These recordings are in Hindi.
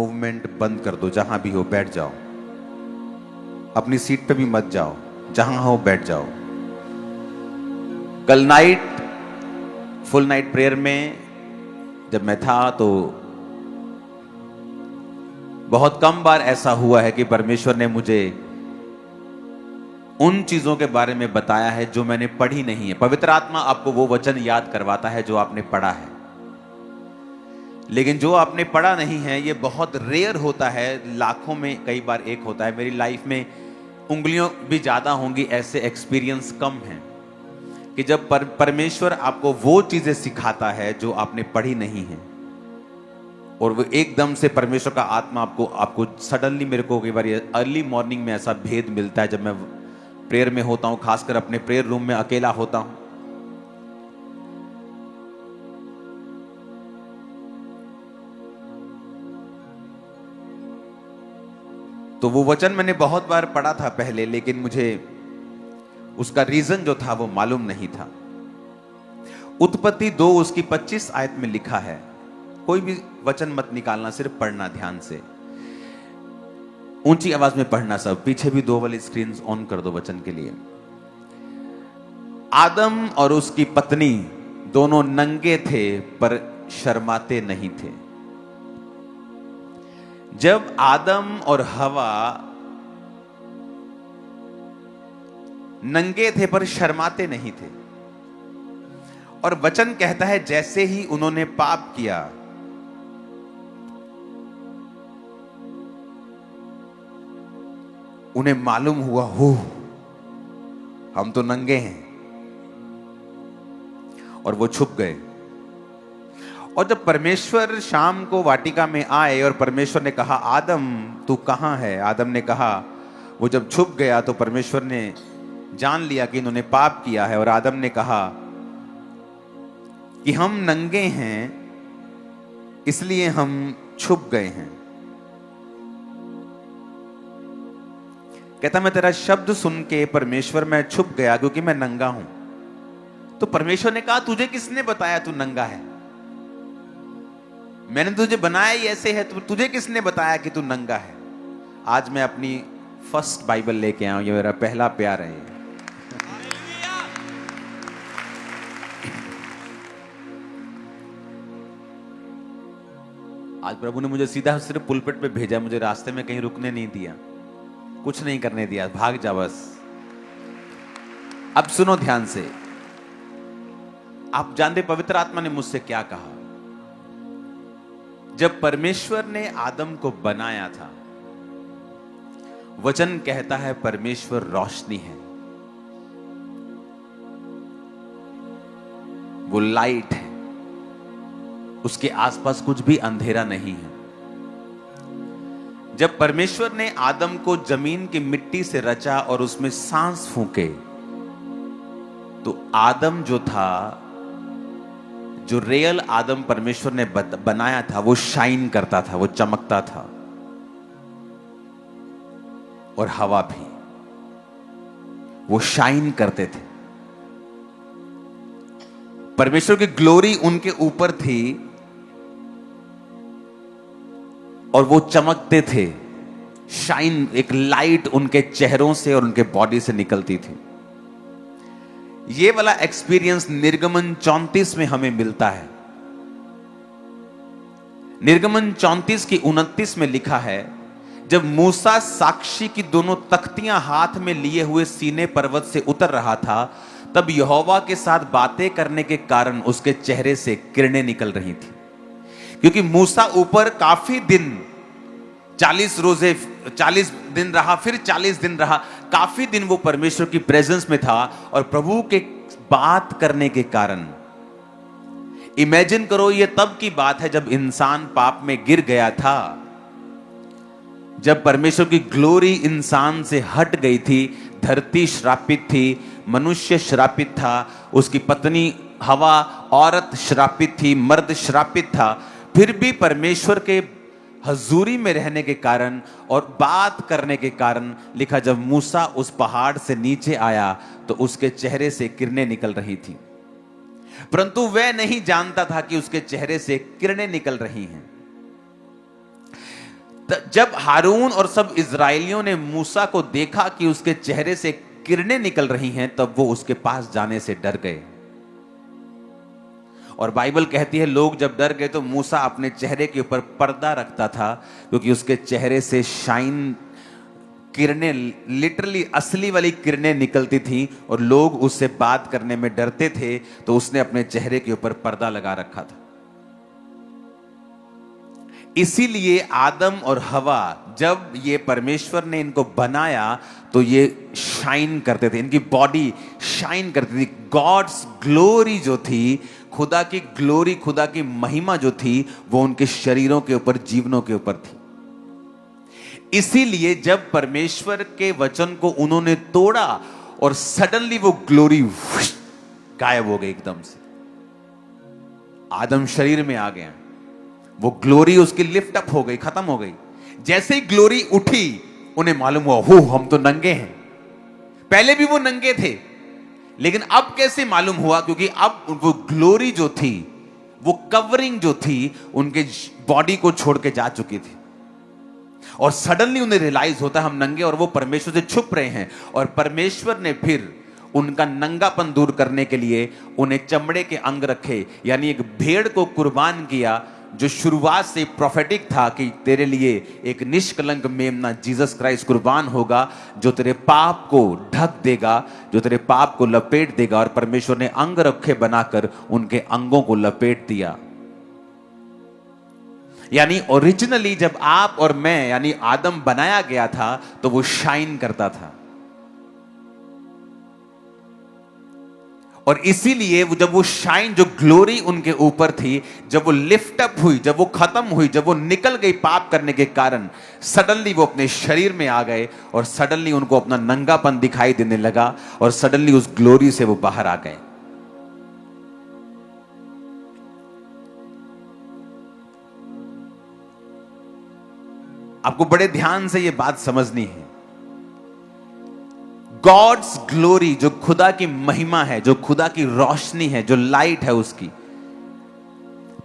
मूवमेंट बंद कर दो, जहां भी हो बैठ जाओ, अपनी सीट पे भी मत जाओ, जहां हो बैठ जाओ। कल नाइट फुल नाइट प्रेयर में जब मैं था तो बहुत कम बार ऐसा हुआ है कि परमेश्वर ने मुझे उन चीजों के बारे में बताया है जो मैंने पढ़ी नहीं है। पवित्र आत्मा आपको वो वचन याद करवाता है जो आपने पढ़ा है, लेकिन जो आपने पढ़ा नहीं है ये बहुत रेयर होता है, लाखों में कई बार एक होता है। मेरी लाइफ में उंगलियों भी ज्यादा होंगी, ऐसे एक्सपीरियंस कम हैं कि जब परमेश्वर आपको वो चीजें सिखाता है जो आपने पढ़ी नहीं है, और वो एकदम से परमेश्वर का आत्मा आपको सडनली, मेरे को कई बार अर्ली मॉर्निंग में ऐसा भेद मिलता है जब मैं प्रेयर में होता हूं, खासकर अपने प्रेयर रूम में अकेला होता हूं। तो वो वचन मैंने बहुत बार पढ़ा था पहले, लेकिन मुझे उसका रीजन जो था वो मालूम नहीं था। उत्पत्ति 2 उसकी 25 आयत में लिखा है, कोई भी वचन मत निकालना, सिर्फ पढ़ना ध्यान से, ऊंची आवाज में पढ़ना। सब पीछे भी 2 वाली स्क्रीन ऑन कर दो वचन के लिए। आदम और उसकी पत्नी दोनों नंगे थे पर शर्माते नहीं थे। जब आदम और हवा नंगे थे पर शर्माते नहीं थे, और वचन कहता है जैसे ही उन्होंने पाप किया, उन्हें मालूम हुआ, हो हम तो नंगे हैं, और वो छुप गए। और जब परमेश्वर शाम को वाटिका में आए और परमेश्वर ने कहा, आदम तू कहां है? आदम ने कहा, वो जब छुप गया तो परमेश्वर ने जान लिया कि इन्होंने पाप किया है, और आदम ने कहा कि हम नंगे हैं इसलिए हम छुप गए हैं। कहता, मैं तेरा शब्द सुन के परमेश्वर मैं छुप गया क्योंकि मैं नंगा हूं। तो परमेश्वर ने कहा, तुझे किसने बताया तू नंगा है? मैंने तुझे बनाया ही ऐसे है, तो तुझे किसने बताया कि तू नंगा है? आज मैं अपनी फर्स्ट बाइबल लेके आया हूं, ये मेरा पहला प्यार है। आज प्रभु ने मुझे सीधा सिर्फ पुलपिट पे भेजा, मुझे रास्ते में कहीं रुकने नहीं दिया, कुछ नहीं करने दिया, भाग जा बस। अब सुनो ध्यान से, आप जानते पवित्र आत्मा ने मुझसे क्या कहा? जब परमेश्वर ने आदम को बनाया था, वचन कहता है परमेश्वर रोशनी है, वो लाइट है, उसके आसपास कुछ भी अंधेरा नहीं है। जब परमेश्वर ने आदम को जमीन की मिट्टी से रचा और उसमें सांस फूंके, तो आदम जो था, जो रियल आदम परमेश्वर ने बनाया था, वो शाइन करता था, वो चमकता था। और हवा भी, वो शाइन करते थे। परमेश्वर की ग्लोरी उनके ऊपर थी और वो चमकते थे। शाइन, एक लाइट उनके चेहरों से और उनके बॉडी से निकलती थी। ये वाला एक्सपीरियंस निर्गमन 34 में हमें मिलता है। निर्गमन 34 की 29 में लिखा है, जब मूसा साक्षी की दोनों तख्तियां हाथ में लिए हुए सीने पर्वत से उतर रहा था, तब यहोवा के साथ बातें करने के कारण उसके चेहरे से किरणें निकल रही थी। क्योंकि मूसा ऊपर काफी दिन, 40 रोजे, 40 दिन रहा, फिर 40 दिन रहा, काफी दिन वो परमेश्वर की प्रेजेंस में था, और प्रभु के बात करने के कारण, इमेजिन करो, ये तब की बात है जब इंसान पाप में गिर गया था, जब परमेश्वर की ग्लोरी इंसान से हट गई थी। धरती श्रापित थी, मनुष्य श्रापित था, उसकी पत्नी हवा औरत श्रापित थी, मर्द श्रापित था। फिर भी परमेश्वर के हजूरी में रहने के कारण और बात करने के कारण, लिखा जब मूसा उस पहाड़ से नीचे आया तो उसके चेहरे से किरणें निकल रही थी, परंतु वह नहीं जानता था कि उसके चेहरे से किरणें निकल रही हैं। जब हारून और सब इजरायलियों ने मूसा को देखा कि उसके चेहरे से किरणें निकल रही हैं, तब वो उसके पास जाने से डर गए। और बाइबल कहती है लोग जब डर गए तो मूसा अपने चेहरे के ऊपर पर्दा रखता था, क्योंकि उसके चेहरे से शाइन किरणें, लिटरली असली वाली किरणें निकलती थी और लोग उससे बात करने में डरते थे, तो उसने अपने चेहरे के ऊपर पर्दा लगा रखा था। इसीलिए आदम और हवा, जब ये परमेश्वर ने इनको बनाया तो ये शाइन करते थे, इनकी बॉडी शाइन करती थी। गॉड्स ग्लोरी जो थी, खुदा की ग्लोरी, खुदा की महिमा जो थी, वो उनके शरीरों के ऊपर, जीवनों के ऊपर थी। इसीलिए जब परमेश्वर के वचन को उन्होंने तोड़ा और सडनली वो ग्लोरी गायब हो गई एकदम से। आदम शरीर में आ गया, वो ग्लोरी उसकी लिफ्ट अप हो गई, खत्म हो गई। जैसे ही ग्लोरी उठी, उन्हें मालूम हुआ हो हम तो नंगे हैं। पहले भी वो नंगे थे, लेकिन अब कैसे मालूम हुआ? क्योंकि अब वो ग्लोरी जो थी, वो कवरिंग जो थी, उनके बॉडी को छोड़ के जा चुकी थी। और सडनली उन्हें रियलाइज होता है हम नंगे, और वो परमेश्वर से छुप रहे हैं। और परमेश्वर ने फिर उनका नंगापन दूर करने के लिए उन्हें चमड़े के अंग रखे, यानी एक भेड़ को कुर्बान किया, जो शुरुआत से प्रोफेटिक था कि तेरे लिए एक निष्कलंक मेमना जीसस क्राइस्ट कुर्बान होगा, जो तेरे पाप को ढक देगा, जो तेरे पाप को लपेट देगा। और परमेश्वर ने अंग रखे बनाकर उनके अंगों को लपेट दिया। यानी ओरिजिनली जब आप और मैं, यानी आदम बनाया गया था, तो वो शाइन करता था। और इसीलिए जब वो शाइन, जो ग्लोरी उनके ऊपर थी, जब वो लिफ्ट अप हुई, जब वो खत्म हुई, जब वो निकल गई पाप करने के कारण, सडनली वो अपने शरीर में आ गए और सडनली उनको अपना नंगापन दिखाई देने लगा और सडनली उस ग्लोरी से वो बाहर आ गए। आपको बड़े ध्यान से ये बात समझनी है। गॉड्स ग्लोरी, जो खुदा की महिमा है, जो खुदा की रोशनी है, जो लाइट है उसकी,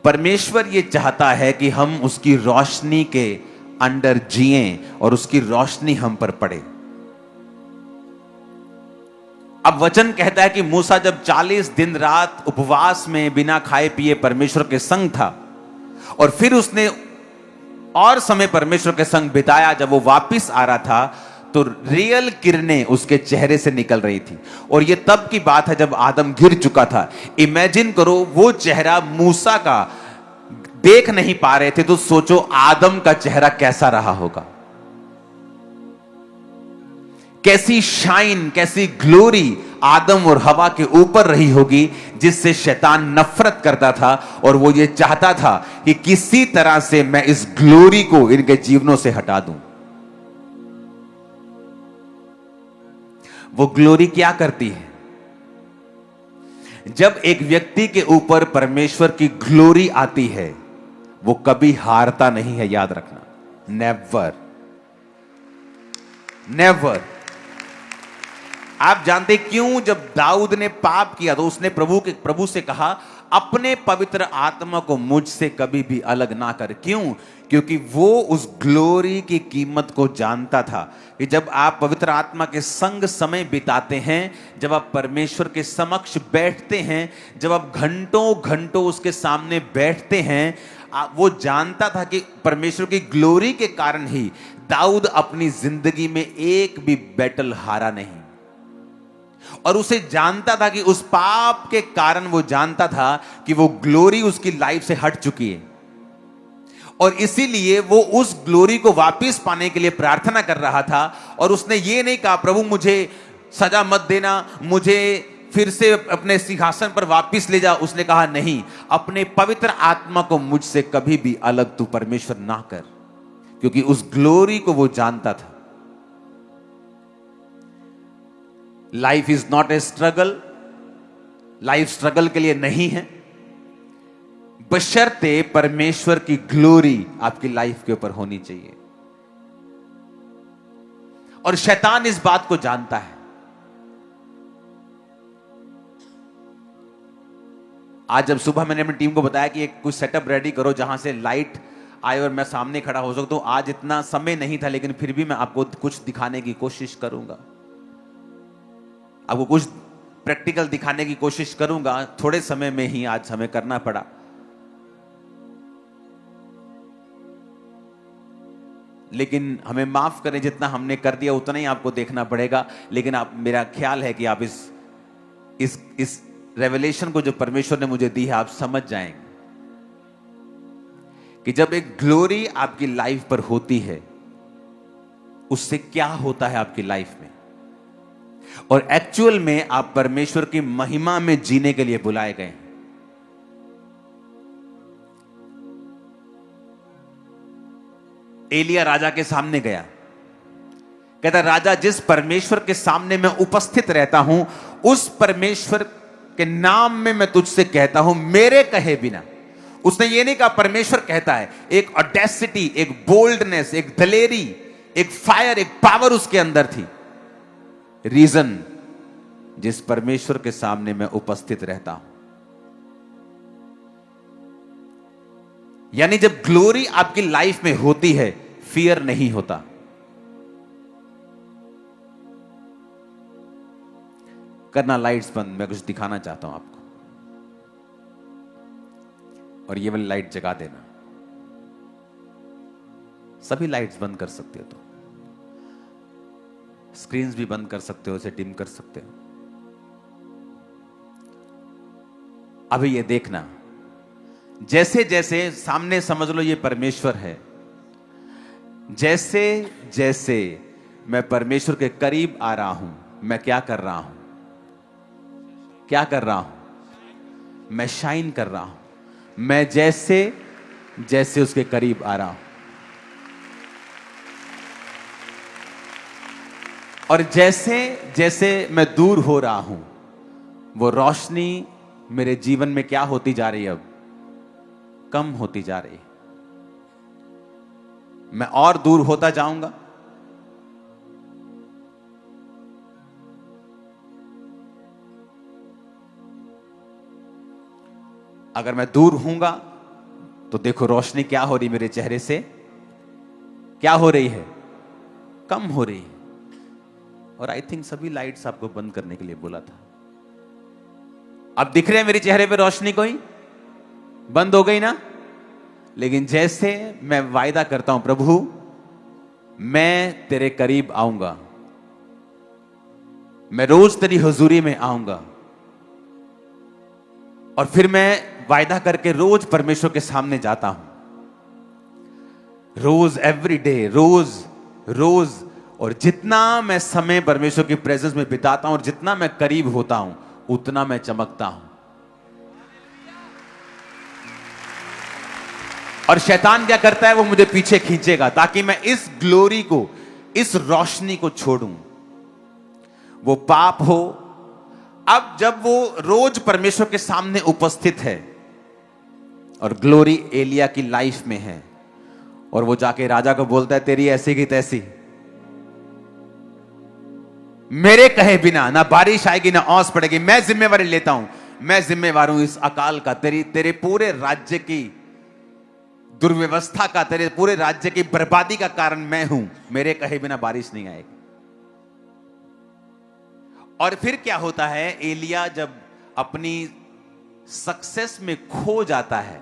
परमेश्वर ये चाहता है कि हम उसकी रोशनी के अंडर जिएं और उसकी रोशनी हम पर पड़े। अब वचन कहता है कि मूसा जब 40 दिन रात उपवास में बिना खाए पिए परमेश्वर के संग था, और फिर उसने और समय परमेश्वर के संग बिताया, जब वो वापस आ रहा था तो रियल किरणें उसके चेहरे से निकल रही थी। और ये तब की बात है जब आदम गिर चुका था। इमेजिन करो, वो चेहरा मूसा का देख नहीं पा रहे थे, तो सोचो आदम का चेहरा कैसा रहा होगा। कैसी शाइन, कैसी ग्लोरी आदम और हवा के ऊपर रही होगी, जिससे शैतान नफरत करता था और वो ये चाहता था कि किसी तरह से मैं इस ग्लोरी को इनके जीवनों से हटा दूं। वो ग्लोरी क्या करती है? जब एक व्यक्ति के ऊपर परमेश्वर की ग्लोरी आती है, वो कभी हारता नहीं है, याद रखना। Never, never. आप जानते क्यों? जब दाऊद ने पाप किया तो उसने प्रभु से कहा, अपने पवित्र आत्मा को मुझसे कभी भी अलग ना कर। क्यों? क्योंकि वो उस ग्लोरी की कीमत को जानता था कि जब आप पवित्र आत्मा के संग समय बिताते हैं, जब आप परमेश्वर के समक्ष बैठते हैं, जब आप घंटों घंटों उसके सामने बैठते हैं, वो जानता था कि परमेश्वर की ग्लोरी के कारण ही दाऊद अपनी जिंदगी में एक भी बैटल हारा नहीं। और उसे जानता था कि उस पाप के कारण वो जानता था कि वो ग्लोरी उसकी लाइफ से हट चुकी है, और इसीलिए वो उस ग्लोरी को वापस पाने के लिए प्रार्थना कर रहा था। और उसने ये नहीं कहा, प्रभु मुझे सजा मत देना, मुझे फिर से अपने सिंहासन पर वापस ले जा। उसने कहा नहीं, अपने पवित्र आत्मा को मुझसे कभी भी अलग तू परमेश्वर ना कर, क्योंकि उस ग्लोरी को वो जानता था। Life is not a struggle, life struggle के लिए नहीं है, बशर्ते परमेश्वर की ग्लोरी आपकी लाइफ के ऊपर होनी चाहिए। और शैतान इस बात को जानता है। आज जब सुबह मैंने अपनी टीम को बताया कि एक कुछ सेटअप रेडी करो जहां से लाइट आए और मैं सामने खड़ा हो सकता हूं। आज इतना समय नहीं था, लेकिन फिर भी मैं आपको कुछ दिखाने की कोशिश करूंगा, आपको कुछ प्रैक्टिकल दिखाने की कोशिश करूंगा। थोड़े समय में ही आज हमें करना पड़ा। लेकिन हमें माफ करें, जितना हमने कर दिया उतना ही आपको देखना पड़ेगा। लेकिन आप, मेरा ख्याल है कि आप इस रेवलेशन को जो परमेश्वर ने मुझे दी है, आप समझ जाएंगे कि जब एक ग्लोरी आपकी लाइफ पर होती है, उससे क्या होता है आपकी लाइफ में, और एक्चुअल में आप परमेश्वर की महिमा में जीने के लिए बुलाए गए हैं। एलिया राजा के सामने गया, कहता, राजा, जिस परमेश्वर के सामने मैं उपस्थित रहता हूं, उस परमेश्वर के नाम में मैं तुझसे कहता हूं, मेरे कहे बिना। उसने ये नहीं कहा परमेश्वर कहता है। एक ऑडेसिटी, एक बोल्डनेस, एक दलेरी, एक फायर, एक पावर उसके अंदर थी। रीजन, जिस परमेश्वर के सामने मैं उपस्थित रहता हूं। यानी जब ग्लोरी आपकी लाइफ में होती है, फियर नहीं होता। करना लाइट्स बंद, मैं कुछ दिखाना चाहता हूं आपको, और ये वाली लाइट जगा देना। सभी लाइट्स बंद कर सकते हो, तो स्क्रीन्स भी बंद कर सकते हो, इसे डिम कर सकते हो। अभी ये देखना, जैसे जैसे सामने समझ लो ये परमेश्वर है, जैसे जैसे मैं परमेश्वर के करीब आ रहा हूं, मैं क्या कर रहा हूं? क्या कर रहा हूं? मैं शाइन कर रहा हूं। मैं जैसे जैसे उसके करीब आ रहा हूं, और जैसे जैसे मैं दूर हो रहा हूं, वो रोशनी मेरे जीवन में क्या होती जा रही है? अब कम होती जा रही है। मैं और दूर होता जाऊंगा। अगर मैं दूर हूंगा तो देखो रोशनी क्या हो रही मेरे चेहरे से, क्या हो रही है? कम हो रही है। और आई थिंक सभी लाइट्स आपको बंद करने के लिए बोला था। अब दिख रहे हैं मेरे चेहरे पे रोशनी? कोई बंद हो गई ना? लेकिन जैसे मैं वायदा करता हूं, प्रभु मैं तेरे करीब आऊंगा, मैं रोज तेरी हुजूरी में आऊंगा, और फिर मैं वायदा करके रोज परमेश्वर के सामने जाता हूं, रोज, एवरी डे, रोज रोज। और जितना मैं समय परमेश्वर की प्रेजेंस में बिताता हूं और जितना मैं करीब होता हूं, उतना मैं चमकता हूं। और शैतान क्या करता है? वो मुझे पीछे खींचेगा ताकि मैं इस ग्लोरी को, इस रोशनी को छोड़ूं। वो पाप हो। अब जब वो रोज परमेश्वर के सामने उपस्थित है और ग्लोरी एलिया की लाइफ में है, और वो जाके राजा को बोलता है, तेरी ऐसी की तैसी, मेरे कहे बिना ना बारिश आएगी ना ओस पड़ेगी। मैं जिम्मेवारी लेता हूं, मैं जिम्मेवार हूं इस अकाल का, तेरे पूरे राज्य की दुर्व्यवस्था का, तेरे पूरे राज्य की बर्बादी का कारण मैं हूं। मेरे कहे बिना बारिश नहीं आएगी। और फिर क्या होता है? एलिया जब अपनी सक्सेस में खो जाता है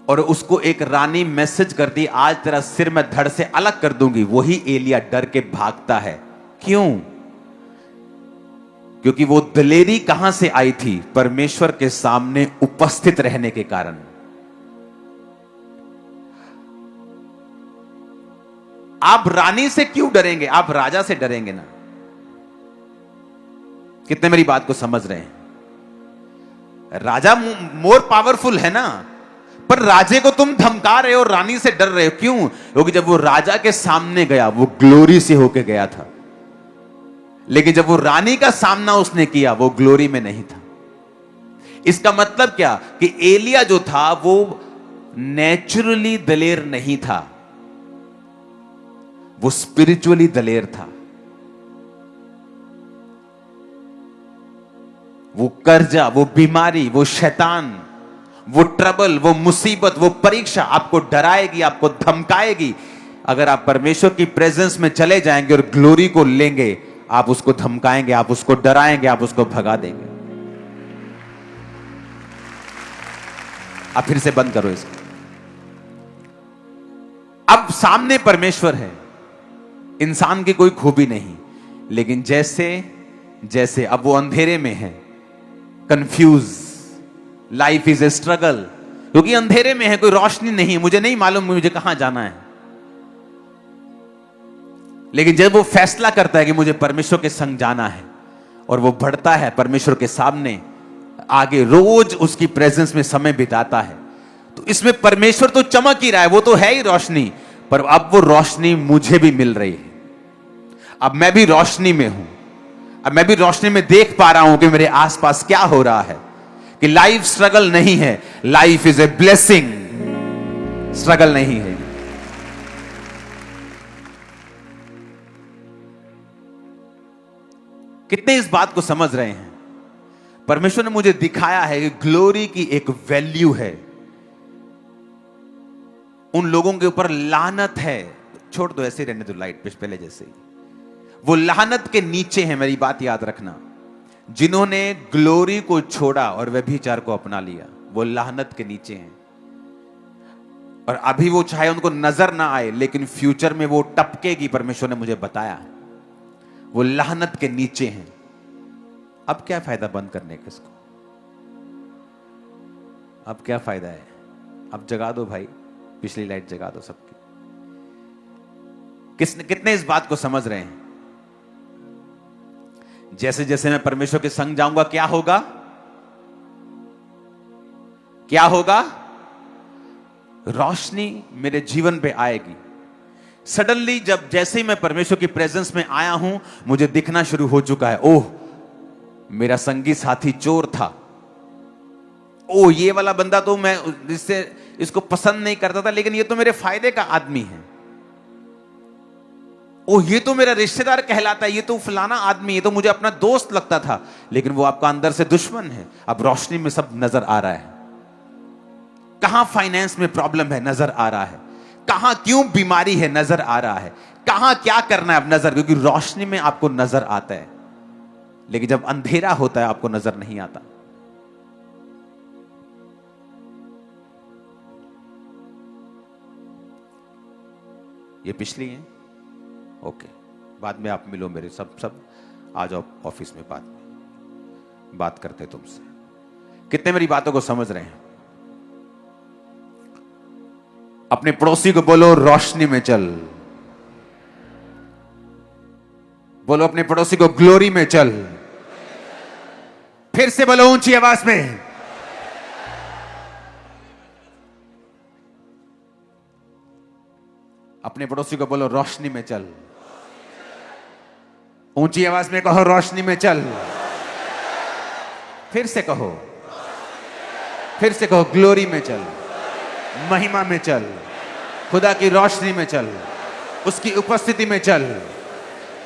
और उसको एक रानी मैसेज करती, आज तेरा सिर मैं धड़ से अलग कर दूंगी, वही एलिया डर के भागता है। क्यों? क्योंकि वो दलेरी कहां से आई थी? परमेश्वर के सामने उपस्थित रहने के कारण। आप रानी से क्यों डरेंगे? आप राजा से डरेंगे ना। कितने मेरी बात को समझ रहे हैं? राजा मोर पावरफुल है ना, पर राजे को तुम धमका रहे हो, रानी से डर रहे हो। क्यों? क्योंकि जब वो राजा के सामने गया, वो ग्लोरी से होके गया था, लेकिन जब वो रानी का सामना उसने किया, वो ग्लोरी में नहीं था। इसका मतलब क्या? कि एलिया जो था वो नेचुरली दलेर नहीं था, वो स्पिरिचुअली दलेर था। वो कर्जा, वो बीमारी, वो शैतान, वो ट्रबल, वो मुसीबत, वो परीक्षा आपको डराएगी, आपको धमकाएगी। अगर आप परमेश्वर की प्रेजेंस में चले जाएंगे और ग्लोरी को लेंगे, आप उसको धमकाएंगे, आप उसको डराएंगे, आप उसको भगा देंगे। आप फिर से बंद करो इसको। अब सामने परमेश्वर है, इंसान की कोई खूबी नहीं, लेकिन जैसे जैसे अब वो अंधेरे में है, confuse, life is a struggle, क्योंकि अंधेरे में है, कोई रोशनी नहीं, मुझे नहीं मालूम मुझे कहां जाना है। लेकिन जब वो फैसला करता है कि मुझे परमेश्वर के संग जाना है, और वो बढ़ता है परमेश्वर के सामने आगे, रोज उसकी प्रेजेंस में समय बिताता है, तो इसमें परमेश्वर तो चमक ही रहा है, वो तो है ही रोशनी, पर अब वो रोशनी मुझे भी मिल रही है। अब मैं भी रोशनी में हूं, अब मैं भी रोशनी में देख पा रहा हूं कि मेरे आसपास क्या हो रहा है, कि लाइफ स्ट्रगल नहीं है, life is a blessing, struggle नहीं है। कितने इस बात को समझ रहे हैं? परमेश्वर ने मुझे दिखाया है कि ग्लोरी की एक वैल्यू है। उन लोगों के ऊपर लानत है, छोड़ दो, ऐसे रहने दो, लाइट पे पहले जैसे ही। वो लानत के नीचे है, मेरी बात याद रखना। जिन्होंने ग्लोरी को छोड़ा और व्यभिचार को अपना लिया, वो लानत के नीचे हैं। और अभी वो चाहे उनको नजर ना आए, लेकिन फ्यूचर में वो टपकेगी, परमेश्वर ने मुझे बताया। वो लानत के नीचे हैं। अब क्या फायदा बंद करने का इसको? अब क्या फायदा है? अब जगा दो भाई, पिछली लाइट जगा दो सबकी। कितने इस बात को समझ रहे हैं? जैसे जैसे मैं परमेश्वर के संग जाऊंगा, क्या होगा? क्या होगा? रोशनी मेरे जीवन पे आएगी। सडनली जब जैसे ही मैं परमेश्वर की प्रेजेंस में आया हूं, मुझे दिखना शुरू हो चुका है, ओह मेरा संगी साथी चोर था, ओ ये वाला बंदा तो मैं इसको पसंद नहीं करता था, लेकिन ये तो मेरे फायदे का आदमी है। ओ ये तो मेरा रिश्तेदार कहलाता है, ये तो फलाना आदमी, ये तो मुझे अपना दोस्त लगता था, लेकिन वो आपका अंदर से दुश्मन है। अब रोशनी में सब नजर आ रहा है। कहां फाइनेंस में प्रॉब्लम है, नजर आ रहा है। कहां क्यों बीमारी है, नजर आ रहा है। कहां क्या करना है, अब नजर, क्योंकि रोशनी में आपको नजर आता है। लेकिन जब अंधेरा होता है, आपको नजर नहीं आता। ये पिछली है, ओके। बाद में आप मिलो मेरे, सब आ जाओ ऑफिस में, बाद में बात करते तुमसे। कितने मेरी बातों को समझ रहे हैं? अपने पड़ोसी को बोलो रोशनी में चल। बोलो अपने पड़ोसी को ग्लोरी में चल। फिर से बोलो ऊंची आवाज में। अपने पड़ोसी को बोलो रोशनी में चल। ऊंची आवाज में कहो रोशनी में चल। फिर से कहो, फिर से कहो ग्लोरी में चल, महिमा में चल, खुदा की रोशनी में चल, उसकी उपस्थिति में चल।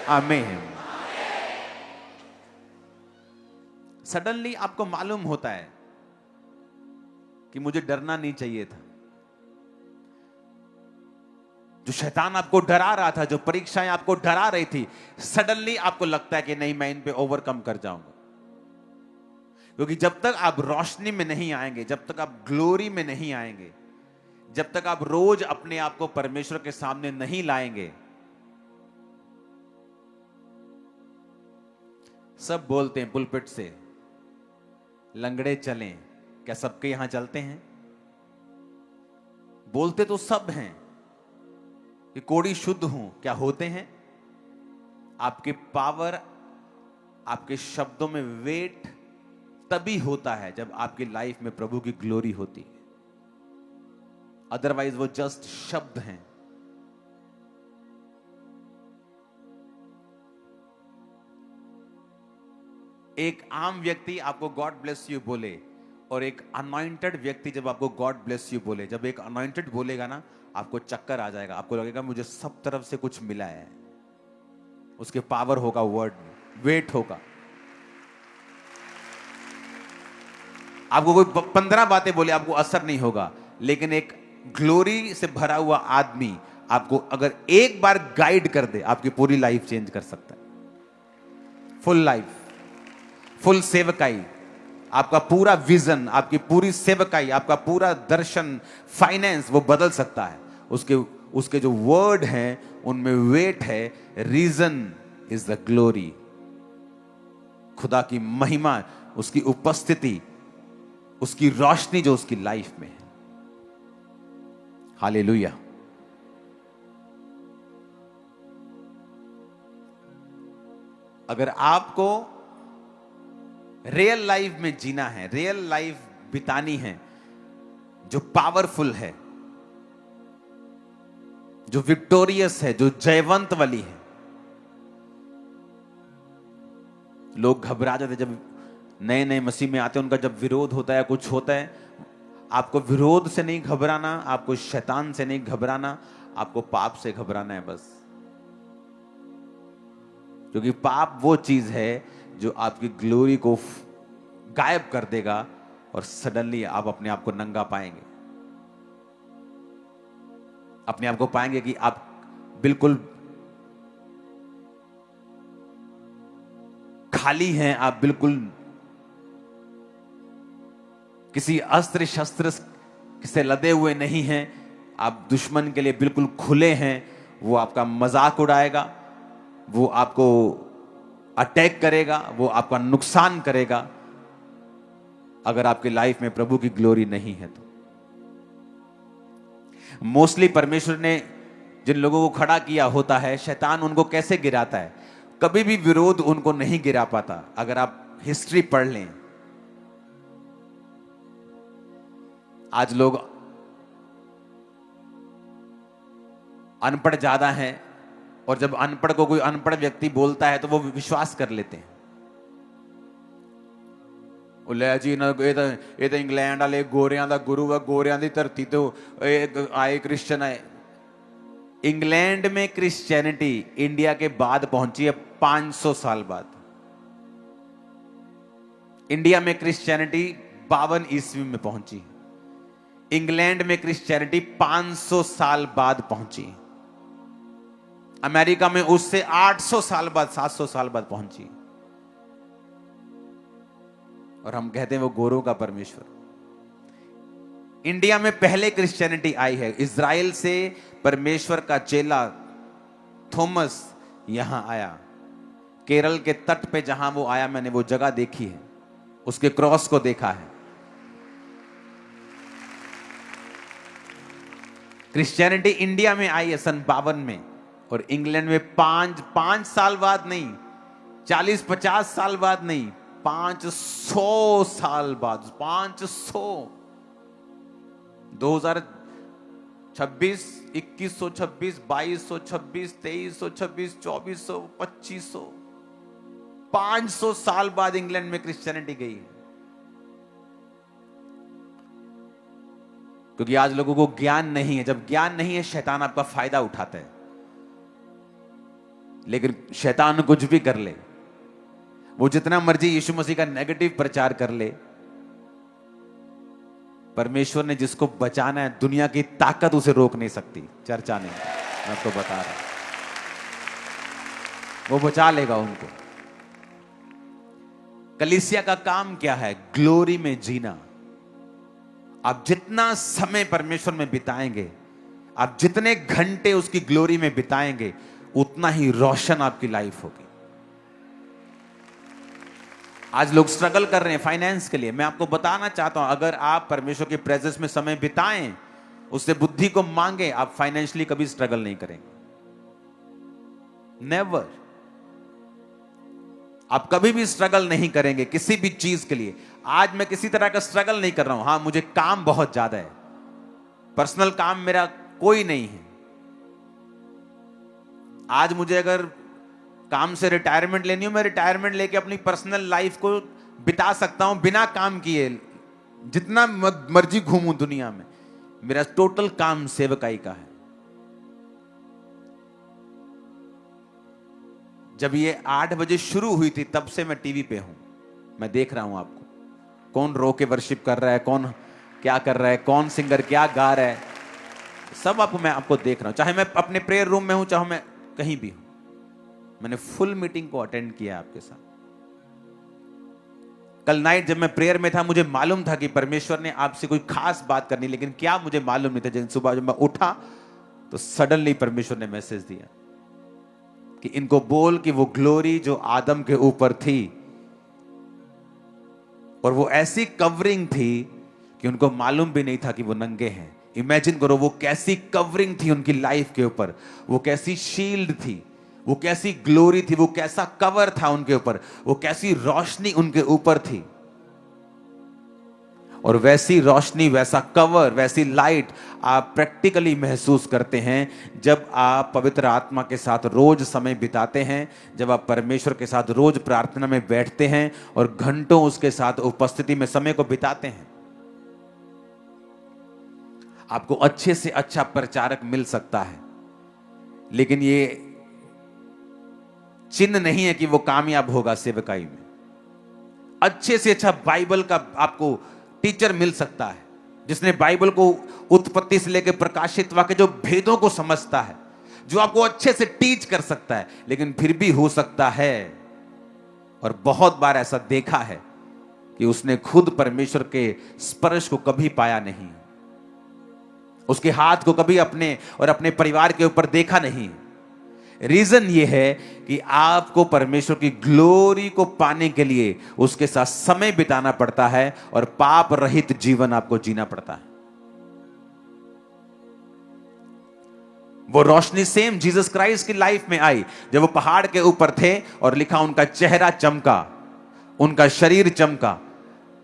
आमीन। सडनली आपको मालूम होता है कि मुझे डरना नहीं चाहिए था। जो शैतान आपको डरा रहा था, जो परीक्षाएं आपको डरा रही थी, सडनली आपको लगता है कि नहीं, मैं इन पे ओवरकम कर जाऊंगा। क्योंकि जब तक आप रोशनी में नहीं आएंगे, जब तक आप ग्लोरी में नहीं आएंगे, जब तक आप रोज अपने आप को परमेश्वर के सामने नहीं लाएंगे, सब बोलते हैं पुलपिट से, लंगड़े चलें, क्या सबके यहां चलते हैं? बोलते तो सब हैं कि कोड़ी शुद्ध हूं, क्या होते हैं? आपके पावर, आपके शब्दों में वेट तभी होता है जब आपकी लाइफ में प्रभु की ग्लोरी होती है। अदरवाइज वो जस्ट शब्द हैं। एक आम व्यक्ति आपको गॉड ब्लेस यू बोले, और एक अनॉइंटेड व्यक्ति जब आपको गॉड ब्लेस यू बोले, जब एक अनॉइंटेड बोलेगा ना, आपको चक्कर आ जाएगा, आपको लगेगा मुझे सब तरफ से कुछ मिला है। उसके पावर होगा, वर्ड में वेट होगा। आपको कोई 15 बातें बोले, आपको असर नहीं होगा, लेकिन एक ग्लोरी से भरा हुआ आदमी आपको अगर एक बार गाइड कर दे, आपकी पूरी लाइफ चेंज कर सकता है। फुल लाइफ, फुल सेवकाई, आपका पूरा विजन, आपकी पूरी सेवकाई, आपका पूरा दर्शन, फाइनेंस, वो बदल सकता है। उसके उसके जो वर्ड हैं उनमें वेट है। रीजन इज द ग्लोरी, खुदा की महिमा, उसकी उपस्थिति, उसकी रोशनी जो उसकी लाइफ में है। हालेलुया। अगर आपको रियल लाइफ में जीना है, रियल लाइफ बितानी है जो पावरफुल है, जो विक्टोरियस है, जो जयवंत वाली है। लोग घबरा जाते जब नए नए मसीह में आते हैं, उनका जब विरोध होता है, कुछ होता है। आपको विरोध से नहीं घबराना, आपको शैतान से नहीं घबराना, आपको पाप से घबराना है बस। क्योंकि पाप वो चीज है जो आपकी ग्लोरी को गायब कर देगा और सडनली आप अपने आप को नंगा पाएंगे। अपने आप को पाएंगे कि आप बिल्कुल खाली हैं, आप बिल्कुल किसी अस्त्र शस्त्र से लदे हुए नहीं हैं, आप दुश्मन के लिए बिल्कुल खुले हैं। वो आपका मजाक उड़ाएगा, वो आपको अटैक करेगा, वो आपका नुकसान करेगा, अगर आपकी लाइफ में प्रभु की ग्लोरी नहीं है तो। मोस्टली परमेश्वर ने जिन लोगों को खड़ा किया होता है, शैतान उनको कैसे गिराता है? कभी भी विरोध उनको नहीं गिरा पाता। अगर आप हिस्ट्री पढ़ लें, आज लोग अनपढ़ ज्यादा हैं, और जब अनपढ़ को कोई अनपढ़ व्यक्ति बोलता है तो वो विश्वास कर लेते हैं। जी ना, ये तो इंग्लैंड वाले गोरियां दा गुरु है, गोरियां दी धरती तो आए क्रिश्चियन आए। इंग्लैंड में क्रिश्चियनिटी इंडिया के बाद पहुंची है 500 साल बाद। इंडिया में क्रिश्चियनिटी 52 ईस्वी में पहुंची, इंग्लैंड में क्रिश्चियनिटी 500 साल बाद पहुंची, अमेरिका में उससे 800 साल बाद, 700 साल बाद पहुंची। और हम कहते हैं वो गोरों का परमेश्वर। इंडिया में पहले क्रिश्चियनिटी आई है, इज़राइल से परमेश्वर का चेला थॉमस यहां आया। केरल के तट पे जहां वो आया, मैंने वो जगह देखी है, उसके क्रॉस को देखा है। क्रिश्चियनिटी इंडिया में आई है सन 52 में, और इंग्लैंड में 5 साल बाद नहीं, 40-50 साल बाद नहीं, 500 साल बाद, 500, 2026, 2126, 2226, 2326, 2400, 2500, 500 साल बाद इंग्लैंड में क्रिश्चियनिटी गई है। क्योंकि आज लोगों को ज्ञान नहीं है। जब ज्ञान नहीं है, शैतान आपका फायदा उठाता है। लेकिन शैतान कुछ भी कर ले, वो जितना मर्जी यीशु मसीह का नेगेटिव प्रचार कर ले, परमेश्वर ने जिसको बचाना है, दुनिया की ताकत उसे रोक नहीं सकती। चर्चा नहीं, मैं आपको बता रहा हूं, वो बचा लेगा उनको। कलीसिया का काम क्या है? ग्लोरी में जीना। आप जितना समय परमेश्वर में बिताएंगे, आप जितने घंटे उसकी ग्लोरी में बिताएंगे, उतना ही रोशन आपकी लाइफ होगी। आज लोग स्ट्रगल कर रहे हैं फाइनेंस के लिए। मैं आपको बताना चाहता हूं, अगर आप परमेश्वर के प्रेजेंस में समय बिताएं, उससे बुद्धि को मांगे, आप फाइनेंशियली कभी स्ट्रगल नहीं करेंगे। नेवर। आप कभी भी स्ट्रगल नहीं करेंगे किसी भी चीज के लिए। आज मैं किसी तरह का स्ट्रगल नहीं कर रहा हूं। हां, मुझे काम बहुत ज्यादा है, पर्सनल काम मेरा कोई नहीं है। आज मुझे अगर काम से रिटायरमेंट लेनी हो, मैं रिटायरमेंट लेके अपनी पर्सनल लाइफ को बिता सकता हूं बिना काम किए, जितना मर्जी घूमूं दुनिया में। मेरा टोटल काम सेवकाई का है। जब ये 8 बजे शुरू हुई थी, तब से मैं टीवी पे हूं, मैं देख रहा हूं आपको। कौन रो के वर्शिप कर रहा है, कौन क्या कर रहा है, कौन सिंगर क्या गा रहा है, सब मैं आपको देख रहा हूं। चाहे मैं अपने प्रेयर रूम में हूं, चाहे मैं कहीं भी हूं। मैंने फुल मीटिंग को अटेंड किया आपके साथ। कल नाइट जब मैं प्रेयर में था, मुझे मालूम था कि परमेश्वर ने आपसे कोई खास बात करनी, लेकिन क्या मुझे मालूम नहीं था। जिन सुबह जब मैं उठा तो सडनली परमेश्वर ने मैसेज दिया कि इनको बोल कि वो ग्लोरी जो आदम के ऊपर थी, और वो ऐसी कवरिंग थी कि उनको मालूम भी नहीं था कि वो नंगे हैं। इमेजिन करो वो कैसी कवरिंग थी उनकी लाइफ के ऊपर, वो कैसी शील्ड थी, वो कैसी ग्लोरी थी, वो कैसा कवर था उनके ऊपर, वो कैसी रोशनी उनके ऊपर थी। और वैसी रोशनी, वैसा कवर, वैसी लाइट आप प्रैक्टिकली महसूस करते हैं जब आप पवित्र आत्मा के साथ रोज समय बिताते हैं, जब आप परमेश्वर के साथ रोज प्रार्थना में बैठते हैं और घंटों उसके साथ उपस्थिति में समय को बिताते हैं। आपको अच्छे से अच्छा प्रचारक मिल सकता है, लेकिन ये चिन्ह नहीं है कि वो कामयाब होगा सेवकाई में। अच्छे से अच्छा बाइबल का आपको टीचर मिल सकता है, जिसने बाइबल को उत्पत्ति से लेकर प्रकाशित वाक्य जो भेदों को समझता है, जो आपको अच्छे से टीच कर सकता है। लेकिन फिर भी हो सकता है, और बहुत बार ऐसा देखा है, कि उसने खुद परमेश्वर के स्पर्श को कभी पाया नहीं, उसके हाथ को कभी अपने और अपने परिवार के ऊपर देखा नहीं। रीजन ये है कि आपको परमेश्वर की ग्लोरी को पाने के लिए उसके साथ समय बिताना पड़ता है और पाप रहित जीवन आपको जीना पड़ता है। वो रोशनी सेम जीसस क्राइस्ट की लाइफ में आई जब वो पहाड़ के ऊपर थे, और लिखा उनका चेहरा चमका, उनका शरीर चमका,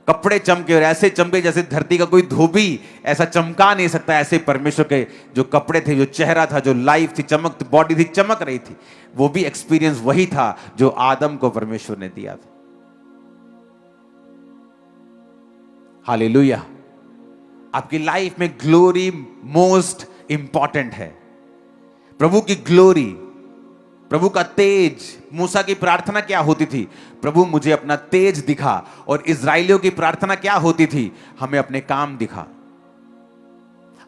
कपड़े चमके, और ऐसे चमके जैसे धरती का कोई धोबी ऐसा चमका नहीं सकता। ऐसे परमेश्वर के जो कपड़े थे, जो चेहरा था, जो लाइफ थी, चमक बॉडी थी, चमक रही थी। वो भी एक्सपीरियंस वही था जो आदम को परमेश्वर ने दिया था। हालेलुया। आपकी लाइफ में ग्लोरी मोस्ट इंपॉर्टेंट है। प्रभु की ग्लोरी, प्रभु का तेज। मूसा की प्रार्थना क्या होती थी? प्रभु मुझे अपना तेज दिखा। और इजराइलियों की प्रार्थना क्या होती थी? हमें अपने काम दिखा।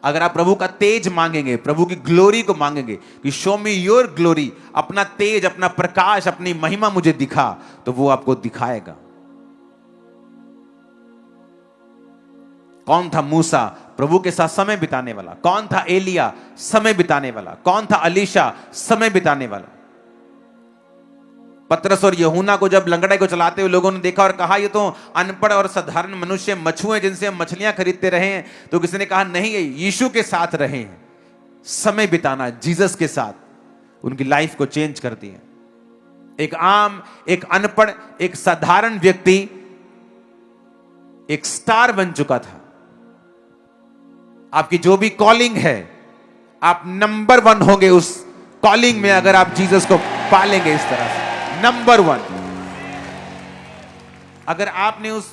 अगर आप प्रभु का तेज मांगेंगे, प्रभु की ग्लोरी को मांगेंगे कि शो मी योर ग्लोरी, अपना तेज, अपना प्रकाश, अपनी महिमा मुझे दिखा, तो वो आपको दिखाएगा। कौन था मूसा? प्रभु के साथ समय बिताने वाला। कौन था एलिया? समय बिताने वाला। कौन था अलीशा? समय बिताने वाला। पतरस और यूहन्ना को जब लंगड़े को चलाते हुए लोगों ने देखा और कहा ये तो अनपढ़ और साधारण मनुष्य, मछुए जिनसे हम मछलियां खरीदते रहे हैं, तो किसी ने कहा नहीं, ये यीशु के साथ रहे हैं। समय बिताना जीसस के साथ उनकी लाइफ को चेंज कर दिया। एक आम, एक अनपढ़, एक साधारण व्यक्ति एक स्टार बन चुका था। आपकी जो भी कॉलिंग है, आप नंबर 1 होंगे उस कॉलिंग में, अगर आप जीसस को पालेंगे इस तरह से। नंबर 1। अगर आपने उस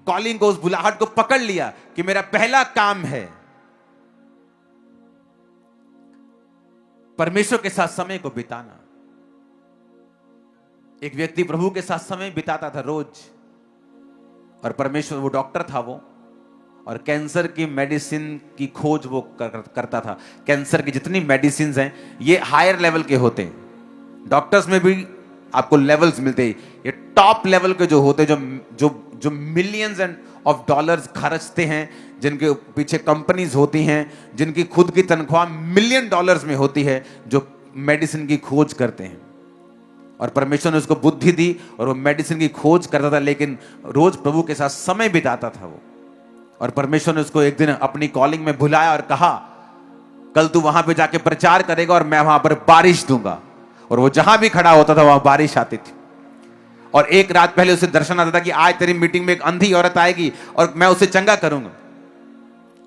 कॉलिंग को, उस बुलाहट को पकड़ लिया कि मेरा पहला काम है परमेश्वर के साथ समय को बिताना। एक व्यक्ति प्रभु के साथ समय बिताता था रोज, और परमेश्वर, वो डॉक्टर था वो, और कैंसर की मेडिसिन की खोज वो करता था। कैंसर की जितनी मेडिसिन हैं ये हायर लेवल के होते हैं। डॉक्टर्स में भी आपको लेवल्स मिलते हैं। ये टॉप लेवल के जो होते हैं, जो मिलियंस एंड ऑफ डॉलर्स खर्चते हैं, जिनके पीछे कंपनीज होती हैं, जिनकी खुद की तनख्वाह मिलियन डॉलर्स में होती है, जो मेडिसिन की खोज करते हैं। और परमेश्वर ने उसको बुद्धि दी और वो मेडिसिन की खोज करता था, लेकिन रोज प्रभु के साथ समय बिताता था वो। और परमेश्वर ने उसको एक दिन अपनी कॉलिंग में बुलाया और कहा, कल तू वहां पे जाके प्रचार करेगा और मैं वहां पर बारिश दूंगा। और वो जहां भी खड़ा होता था वहां बारिश आती थी। और एक रात पहले उसे दर्शन आता था कि आज तेरी मीटिंग में एक अंधी औरत आएगी और मैं उसे चंगा करूंगा।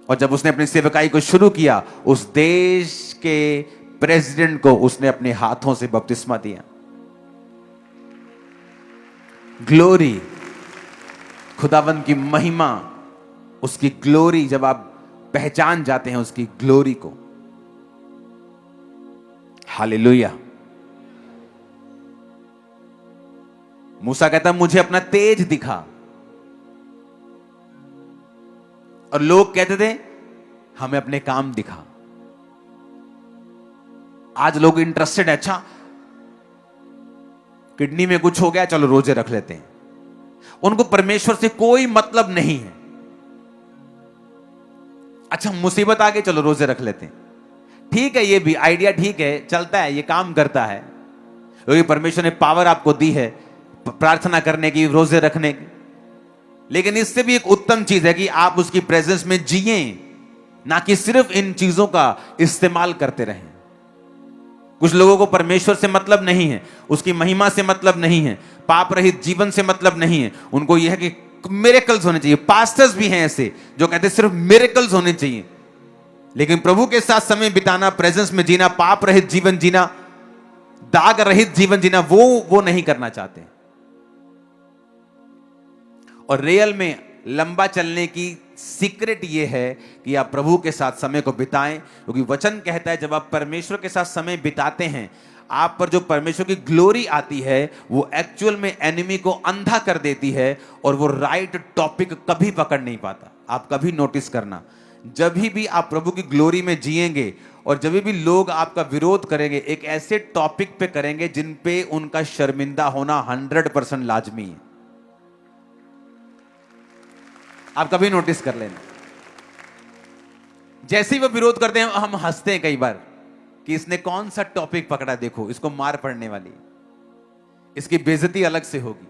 और जब उसने अपनी सेवकाई को शुरू किया, उस देश के प्रेसिडेंट को उसने अपने हाथों से बपतिस्मा दिया। ग्लोरी, खुदावंद की महिमा, उसकी ग्लोरी, जब आप पहचान जाते हैं उसकी ग्लोरी को। हालेलुया। मूसा कहता मुझे अपना तेज दिखा। और लोग कहते थे हमें अपने काम दिखा। आज लोग इंटरेस्टेड है, अच्छा किडनी में कुछ हो गया, चलो रोजे रख लेते हैं। उनको परमेश्वर से कोई मतलब नहीं है। अच्छा मुसीबत आ गई, चलो रोजे रख लेते हैं। ठीक है, ये भी आइडिया ठीक है, चलता है, ये काम करता है, क्योंकि परमेश्वर ने पावर आपको दी है प्रार्थना करने की, रोजे रखने की। लेकिन इससे भी एक उत्तम चीज है कि आप उसकी प्रेजेंस में जिए, ना कि सिर्फ इन चीजों का इस्तेमाल करते रहें। कुछ लोगों को परमेश्वर से मतलब नहीं है, उसकी महिमा से मतलब नहीं है, पाप रहित जीवन से मतलब नहीं है। उनको यह है कि मिरेकल्स होने चाहिए। पास्टर्स भी हैं ऐसे जो कहते हैं सिर्फ मिरेकल्स होने चाहिए। लेकिन प्रभु के साथ समय बिताना, प्रेजेंस में जीना, पाप रहित जीवन जीना, दाग रहित जीवन जीना, वो नहीं करना चाहते। और रियल में लंबा चलने की सीक्रेट ये है कि आप प्रभु के साथ समय को बिताएं, क्योंकि वचन कहता है जब आप परमेश्वर के साथ समय बिताते हैं, आप पर जो परमेश्वर की ग्लोरी आती है वो एक्चुअल में एनिमी को अंधा कर देती है और वो राइट टॉपिक कभी पकड़ नहीं पाता। आप कभी नोटिस करना, जब भी आप प्रभु की ग्लोरी में जिएंगे और जब भी लोग आपका विरोध करेंगे, एक ऐसे टॉपिक पे करेंगे जिन पे उनका शर्मिंदा होना 100% लाजमी है। आप कभी नोटिस कर लेना, जैसे ही वो विरोध करते हैं हम हंसते हैं कई बार कि इसने कौन सा टॉपिक पकड़ा, देखो इसको मार पड़ने वाली, इसकी बेइज्जती अलग से होगी।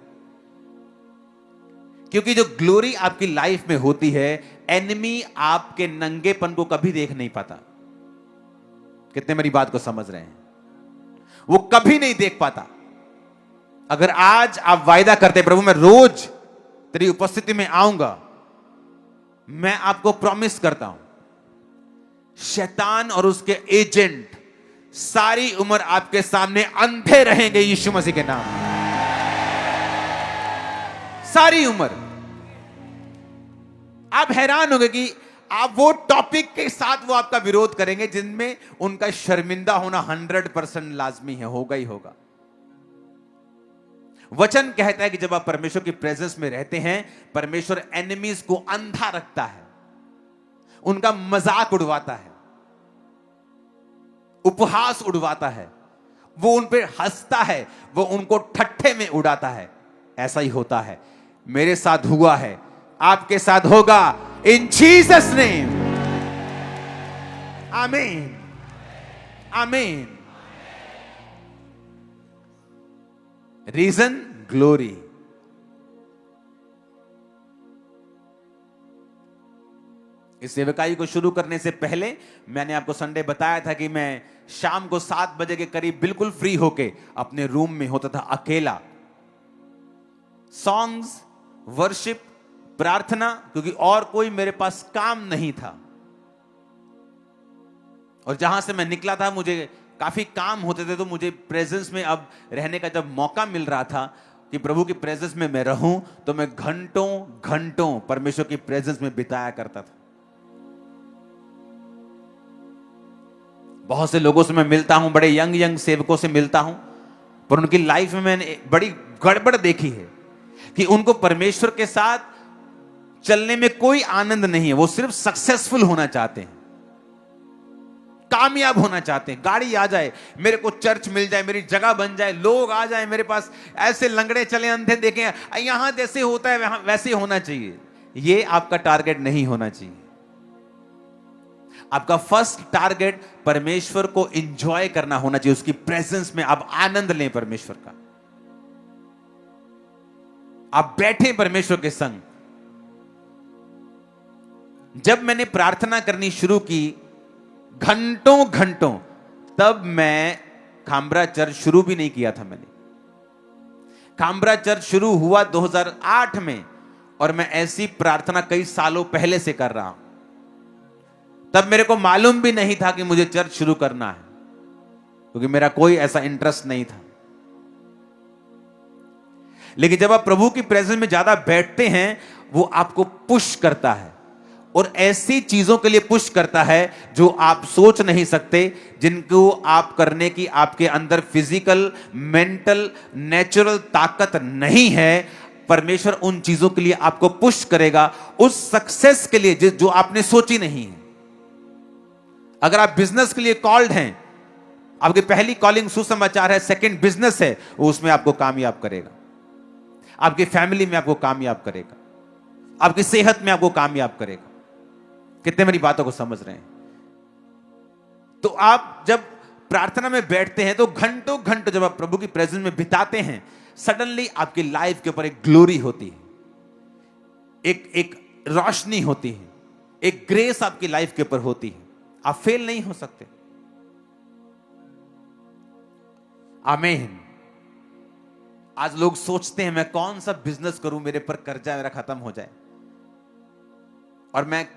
क्योंकि जो ग्लोरी आपकी लाइफ में होती है, एनिमी आपके नंगेपन को कभी देख नहीं पाता। कितने मेरी बात को समझ रहे हैं? वो कभी नहीं देख पाता। अगर आज आप वायदा करते प्रभु मैं रोज तेरी उपस्थिति में आऊंगा, मैं आपको प्रॉमिस करता हूं शैतान और उसके एजेंट सारी उम्र आपके सामने अंधे रहेंगे यीशु मसीह के नाम में। सारी उम्र आप हैरान होंगे कि आप वो टॉपिक के साथ वो आपका विरोध करेंगे जिनमें उनका शर्मिंदा होना 100% लाजमी है, होगा ही होगा। वचन कहता है कि जब आप परमेश्वर की प्रेजेंस में रहते हैं, परमेश्वर एनिमीज को अंधा रखता है, उनका मजाक उड़वाता है, उपहास उड़वाता है, वो उन पे हंसता है, वो उनको ठट्ठे में उड़ाता है। ऐसा ही होता है, मेरे साथ हुआ है, आपके साथ होगा, इन Jesus name, amen amen. Reason glory. इस सेवकाई को शुरू करने से पहले मैंने आपको संडे बताया था कि मैं शाम को 7 बजे के करीब बिल्कुल फ्री होके अपने रूम में होता था अकेला, सॉन्ग्स, वर्शिप, प्रार्थना, क्योंकि और कोई मेरे पास काम नहीं था। और जहां से मैं निकला था मुझे काफी काम होते थे, तो मुझे प्रेजेंस में अब रहने का जब मौका मिल रहा था कि प्रभु की प्रेजेंस में मैं रहूं, तो मैं घंटों घंटों परमेश्वर की प्रेजेंस में बिताया करता था। बहुत से लोगों से मैं मिलता हूं, बड़े यंग सेवकों से मिलता हूं, पर उनकी लाइफ में मैंने बड़ी गड़बड़ देखी है कि उनको परमेश्वर के साथ चलने में कोई आनंद नहीं है। वो सिर्फ सक्सेसफुल होना चाहते हैं, कामयाब होना चाहते हैं, गाड़ी आ जाए, मेरे को चर्च मिल जाए, मेरी जगह बन जाए, लोग आ जाए मेरे पास, ऐसे लंगड़े चले, अंधे देखें, यहां जैसे होता है वहां वैसे होना चाहिए। ये आपका टारगेट नहीं होना चाहिए। आपका फर्स्ट टारगेट परमेश्वर को एंजॉय करना होना चाहिए, उसकी प्रेजेंस में आप आनंद लें परमेश्वर का, आप बैठे परमेश्वर के संग। जब मैंने प्रार्थना करनी शुरू की घंटों घंटों, तब मैं खामब्रा चर्च शुरू भी नहीं किया था। मैंने खामब्रा चर्च शुरू हुआ 2008 में, और मैं ऐसी प्रार्थना कई सालों पहले से कर रहा हूं। तब मेरे को मालूम भी नहीं था कि मुझे चर्च शुरू करना है, क्योंकि मेरा कोई ऐसा इंटरेस्ट नहीं था। लेकिन जब आप प्रभु की प्रेजेंस में ज्यादा बैठते हैं, वो आपको पुश करता है, और ऐसी चीजों के लिए पुश करता है जो आप सोच नहीं सकते, जिनको आप करने की आपके अंदर फिजिकल, मेंटल, नेचुरल ताकत नहीं है। परमेश्वर उन चीजों के लिए आपको पुश करेगा, उस सक्सेस के लिए जो आपने सोची नहीं है। अगर आप बिजनेस के लिए कॉल्ड हैं, आपकी पहली कॉलिंग सुसमाचार है, सेकंड बिजनेस है, वो उसमें आपको कामयाब करेगा, आपकी फैमिली में आपको कामयाब करेगा, आपकी सेहत में आपको कामयाब करेगा। कितने मेरी बातों को समझ रहे हैं? तो आप जब प्रार्थना में बैठते हैं तो घंटों घंटों जब आप प्रभु की प्रेजेंस में बिताते हैं, सडनली आपकी लाइफ के ऊपर एक ग्लोरी होती है, एक रोशनी होती है, एक ग्रेस आपकी लाइफ के ऊपर होती है। आप फेल नहीं हो सकते। आमीन। आज लोग सोचते हैं मैं कौन सा बिजनेस करूं, मेरे पर कर्जा मेरा खत्म हो जाए और मैं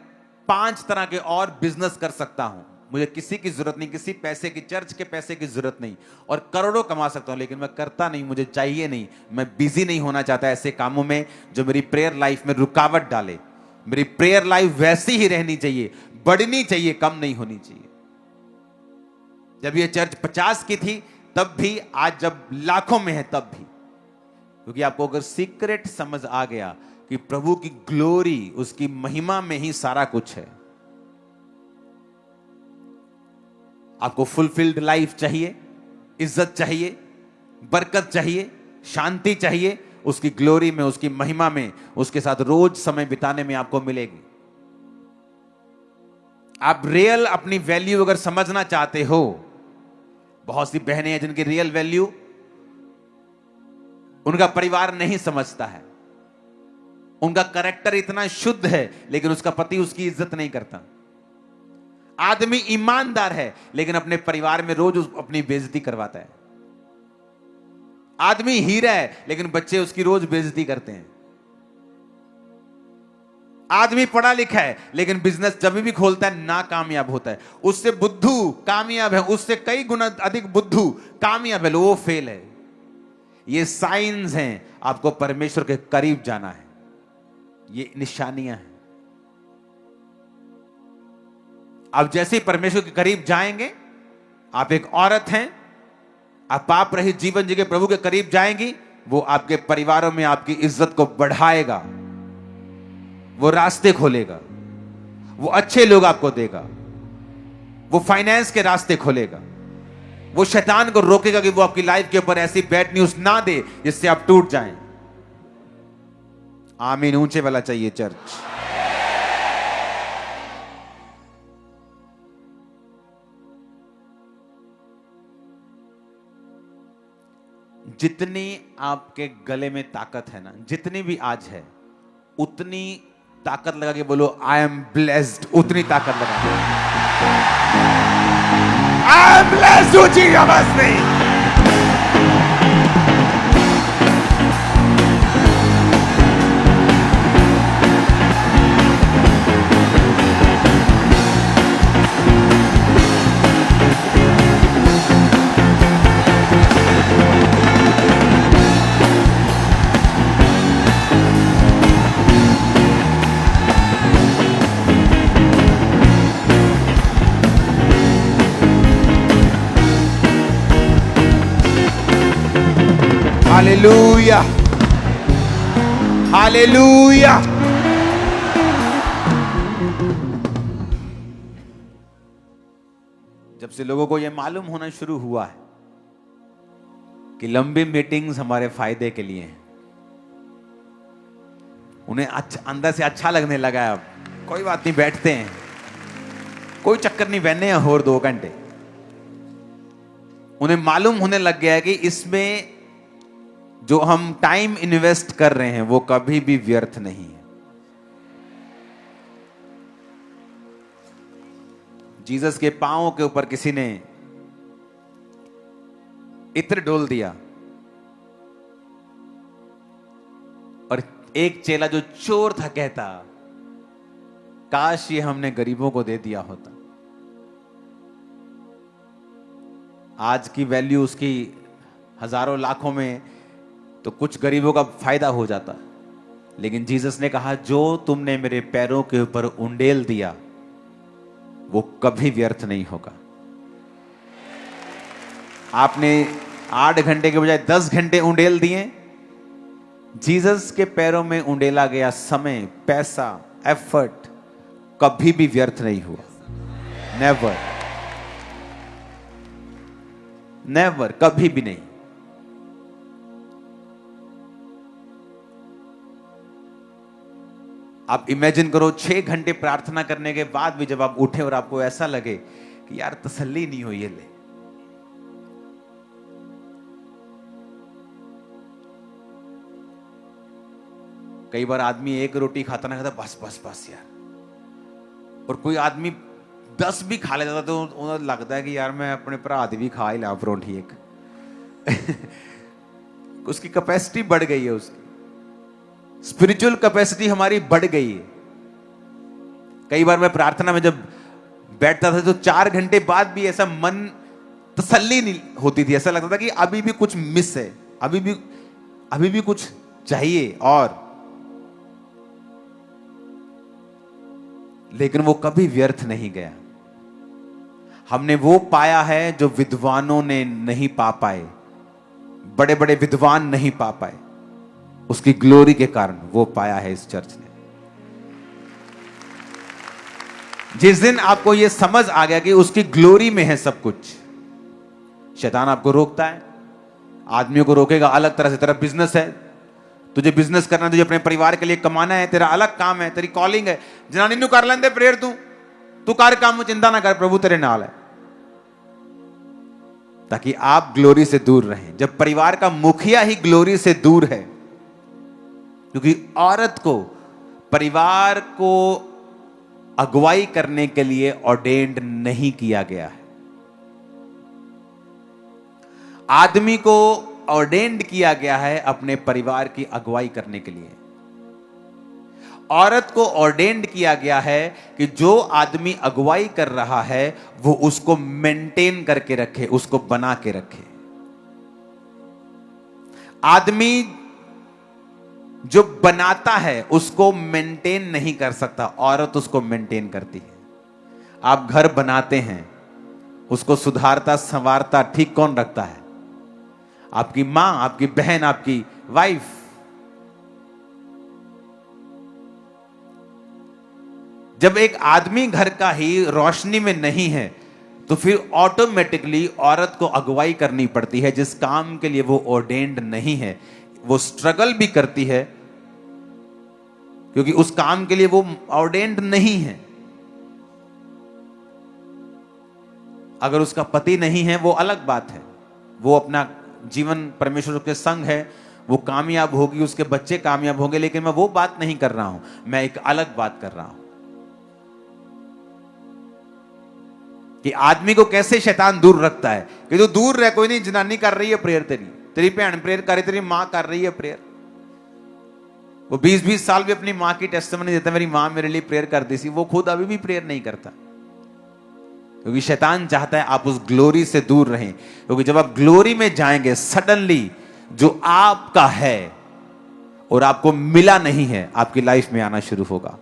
5 तरह के और बिजनेस कर सकता हूं, मुझे किसी की जरूरत नहीं, किसी पैसे की, चर्च के पैसे की जरूरत नहीं, और करोड़ों कमा सकता हूं, लेकिन मैं करता नहीं, मुझे चाहिए नहीं। मैं बिजी नहीं होना चाहता ऐसे कामों में जो मेरी प्रेयर लाइफ में रुकावट डाले। मेरी प्रेयर लाइफ वैसी ही रहनी चाहिए, बढ़नी चाहिए, कम नहीं होनी चाहिए। जब ये चर्च 50 की थी तब भी, आज जब लाखों में है तब भी, क्योंकि आपको अगर सीक्रेट समझ आ गया कि प्रभु की ग्लोरी, उसकी महिमा में ही सारा कुछ है। आपको फुलफिल्ड लाइफ चाहिए, इज्जत चाहिए, बरकत चाहिए, शांति चाहिए, उसकी ग्लोरी में, उसकी महिमा में, उसके साथ रोज समय बिताने में आपको मिलेगी। आप रियल अपनी वैल्यू अगर समझना चाहते हो, बहुत सी बहनें हैं जिनकी रियल वैल्यू उनका परिवार नहीं समझता है, उनका कैरेक्टर इतना शुद्ध है लेकिन उसका पति उसकी इज्जत नहीं करता। आदमी ईमानदार है लेकिन अपने परिवार में रोज अपनी बेइज्जती करवाता है। आदमी हीरा है लेकिन बच्चे उसकी रोज बेइज्जती करते हैं। आदमी पढ़ा लिखा है लेकिन बिजनेस जब भी खोलता है ना कामयाब होता है। उससे बुद्धू कामयाब है, उससे कई गुना अधिक बुद्धू कामयाब है, वो फेल है। ये साइंस हैं, आपको परमेश्वर के करीब जाना है, ये निशानियां हैं। आप जैसे ही परमेश्वर के करीब जाएंगे, आप एक औरत हैं, आप पाप रहित जीवन जी के प्रभु के करीब जाएंगी, वो आपके परिवारों में आपकी इज्जत को बढ़ाएगा, वो रास्ते खोलेगा, वो अच्छे लोग आपको देगा, वो फाइनेंस के रास्ते खोलेगा, वो शैतान को रोकेगा कि वो आपकी लाइफ के ऊपर ऐसी बैड न्यूज ना दे जिससे आप टूट जाएं। आमीन। ऊंचे वाला चाहिए चर्च। जितनी आपके गले में ताकत है ना, जितनी भी आज है, उतनी ताकत लगा के बोलो आई एम ब्लेस्ड। उतनी ताकत लगा के आई एम ब्लेस्ड। ऊंची आवाज में हालेलुया, हालेलुया। जब से लोगों को यह मालूम होना शुरू हुआ है कि लंबी मीटिंग्स हमारे फायदे के लिए हैं, उन्हें अंदर से अच्छा लगने लगा है। अब कोई बात नहीं, बैठते हैं, कोई चक्कर नहीं, बहने हैं और 2 घंटे। उन्हें मालूम होने लग गया है कि इसमें जो हम टाइम इन्वेस्ट कर रहे हैं वो कभी भी व्यर्थ नहीं है। जीसस के पांवों के ऊपर किसी ने इत्र डोल दिया और एक चेला जो चोर था कहता, काश ये हमने गरीबों को दे दिया होता। आज की वैल्यू उसकी हजारों लाखों में, तो कुछ गरीबों का फायदा हो जाता। लेकिन जीसस ने कहा, जो तुमने मेरे पैरों के ऊपर उंडेल दिया वो कभी व्यर्थ नहीं होगा। आपने 8 घंटे के बजाय 10 घंटे उंडेल दिए, जीसस के पैरों में उंडेला गया समय, पैसा, एफर्ट कभी भी व्यर्थ नहीं हुआ। नेवर, नेवर, कभी भी नहीं। आप इमेजिन करो 6 घंटे प्रार्थना करने के बाद भी जब आप उठे और आपको ऐसा लगे कि यार तसल्ली नहीं हुई है, ले कई बार आदमी एक रोटी खाता ना खाता, बस बस बस यार, और कोई आदमी 10 भी खा लेता तो उन्हें लगता है कि यार मैं अपने भरा दी भी खा ही ला परोंठी एक। उसकी कैपेसिटी बढ़ गई है, उसकी स्पिरिचुअल कैपेसिटी हमारी बढ़ गई है। कई बार मैं प्रार्थना में जब बैठता था तो 4 घंटे बाद भी ऐसा मन तसल्ली नहीं होती थी, ऐसा लगता था कि अभी भी कुछ मिस है, अभी भी कुछ चाहिए और, लेकिन वो कभी व्यर्थ नहीं गया। हमने वो पाया है जो विद्वानों ने नहीं पा पाए, बड़े बड़े विद्वान नहीं पा पाए, उसकी ग्लोरी के कारण वो पाया है इस चर्च ने। जिस दिन आपको यह समझ आ गया कि उसकी ग्लोरी में है सब कुछ, शैतान आपको रोकता है, आदमियों को रोकेगा अलग तरह से। तेरा बिजनेस है, तुझे बिजनेस करना है, तुझे अपने परिवार के लिए कमाना है, तेरा अलग काम है, तेरी कॉलिंग है। जनानी नु कर लेंदे प्रेयर, तू कर काम, चिंता ना कर, प्रभु तेरे नाल है, ताकि आप ग्लोरी से दूर रहें। जब परिवार का मुखिया ही ग्लोरी से दूर है, क्योंकि औरत को परिवार को अगुवाई करने के लिए ऑर्डेन्ड नहीं किया गया है, आदमी को ऑर्डेन्ड किया गया है अपने परिवार की अगुवाई करने के लिए। औरत को ऑर्डेन्ड किया गया है कि जो आदमी अगुवाई कर रहा है वो उसको मेंटेन करके रखे, उसको बना के रखे। आदमी जो बनाता है उसको मेंटेन नहीं कर सकता, औरत उसको मेंटेन करती है। आप घर बनाते हैं, उसको सुधारता संवारता ठीक कौन रखता है? आपकी मां, आपकी बहन, आपकी वाइफ। जब एक आदमी घर का ही रोशनी में नहीं है तो फिर ऑटोमेटिकली औरत को अगुवाई करनी पड़ती है, जिस काम के लिए वो ऑर्डेन्ड नहीं है। वो स्ट्रगल भी करती है क्योंकि उस काम के लिए वो ऑर्डेन्ड नहीं है। अगर उसका पति नहीं है वो अलग बात है, वो अपना जीवन परमेश्वर के संग है, वो कामयाब होगी, उसके बच्चे कामयाब होंगे, लेकिन मैं वो बात नहीं कर रहा हूं, मैं एक अलग बात कर रहा हूं कि आदमी को कैसे शैतान दूर रखता है। कि तो दूर रह, कोई नहीं, जनानी कर रही है प्रेयर, तेरी बहन प्रेयर कर रही, तेरी मां कर रही है प्रेयर। वो 20-20 साल भी अपनी मां की टेस्टिमनी देता, मेरी मां मेरे लिए प्रेयर करती थी, वो खुद अभी भी प्रेयर नहीं करता, क्योंकि शैतान चाहता है आप उस ग्लोरी से दूर रहें। क्योंकि जब आप ग्लोरी में जाएंगे, सडनली जो आपका है और आपको मिला नहीं है आपकी लाइफ में आना शुरू होगा।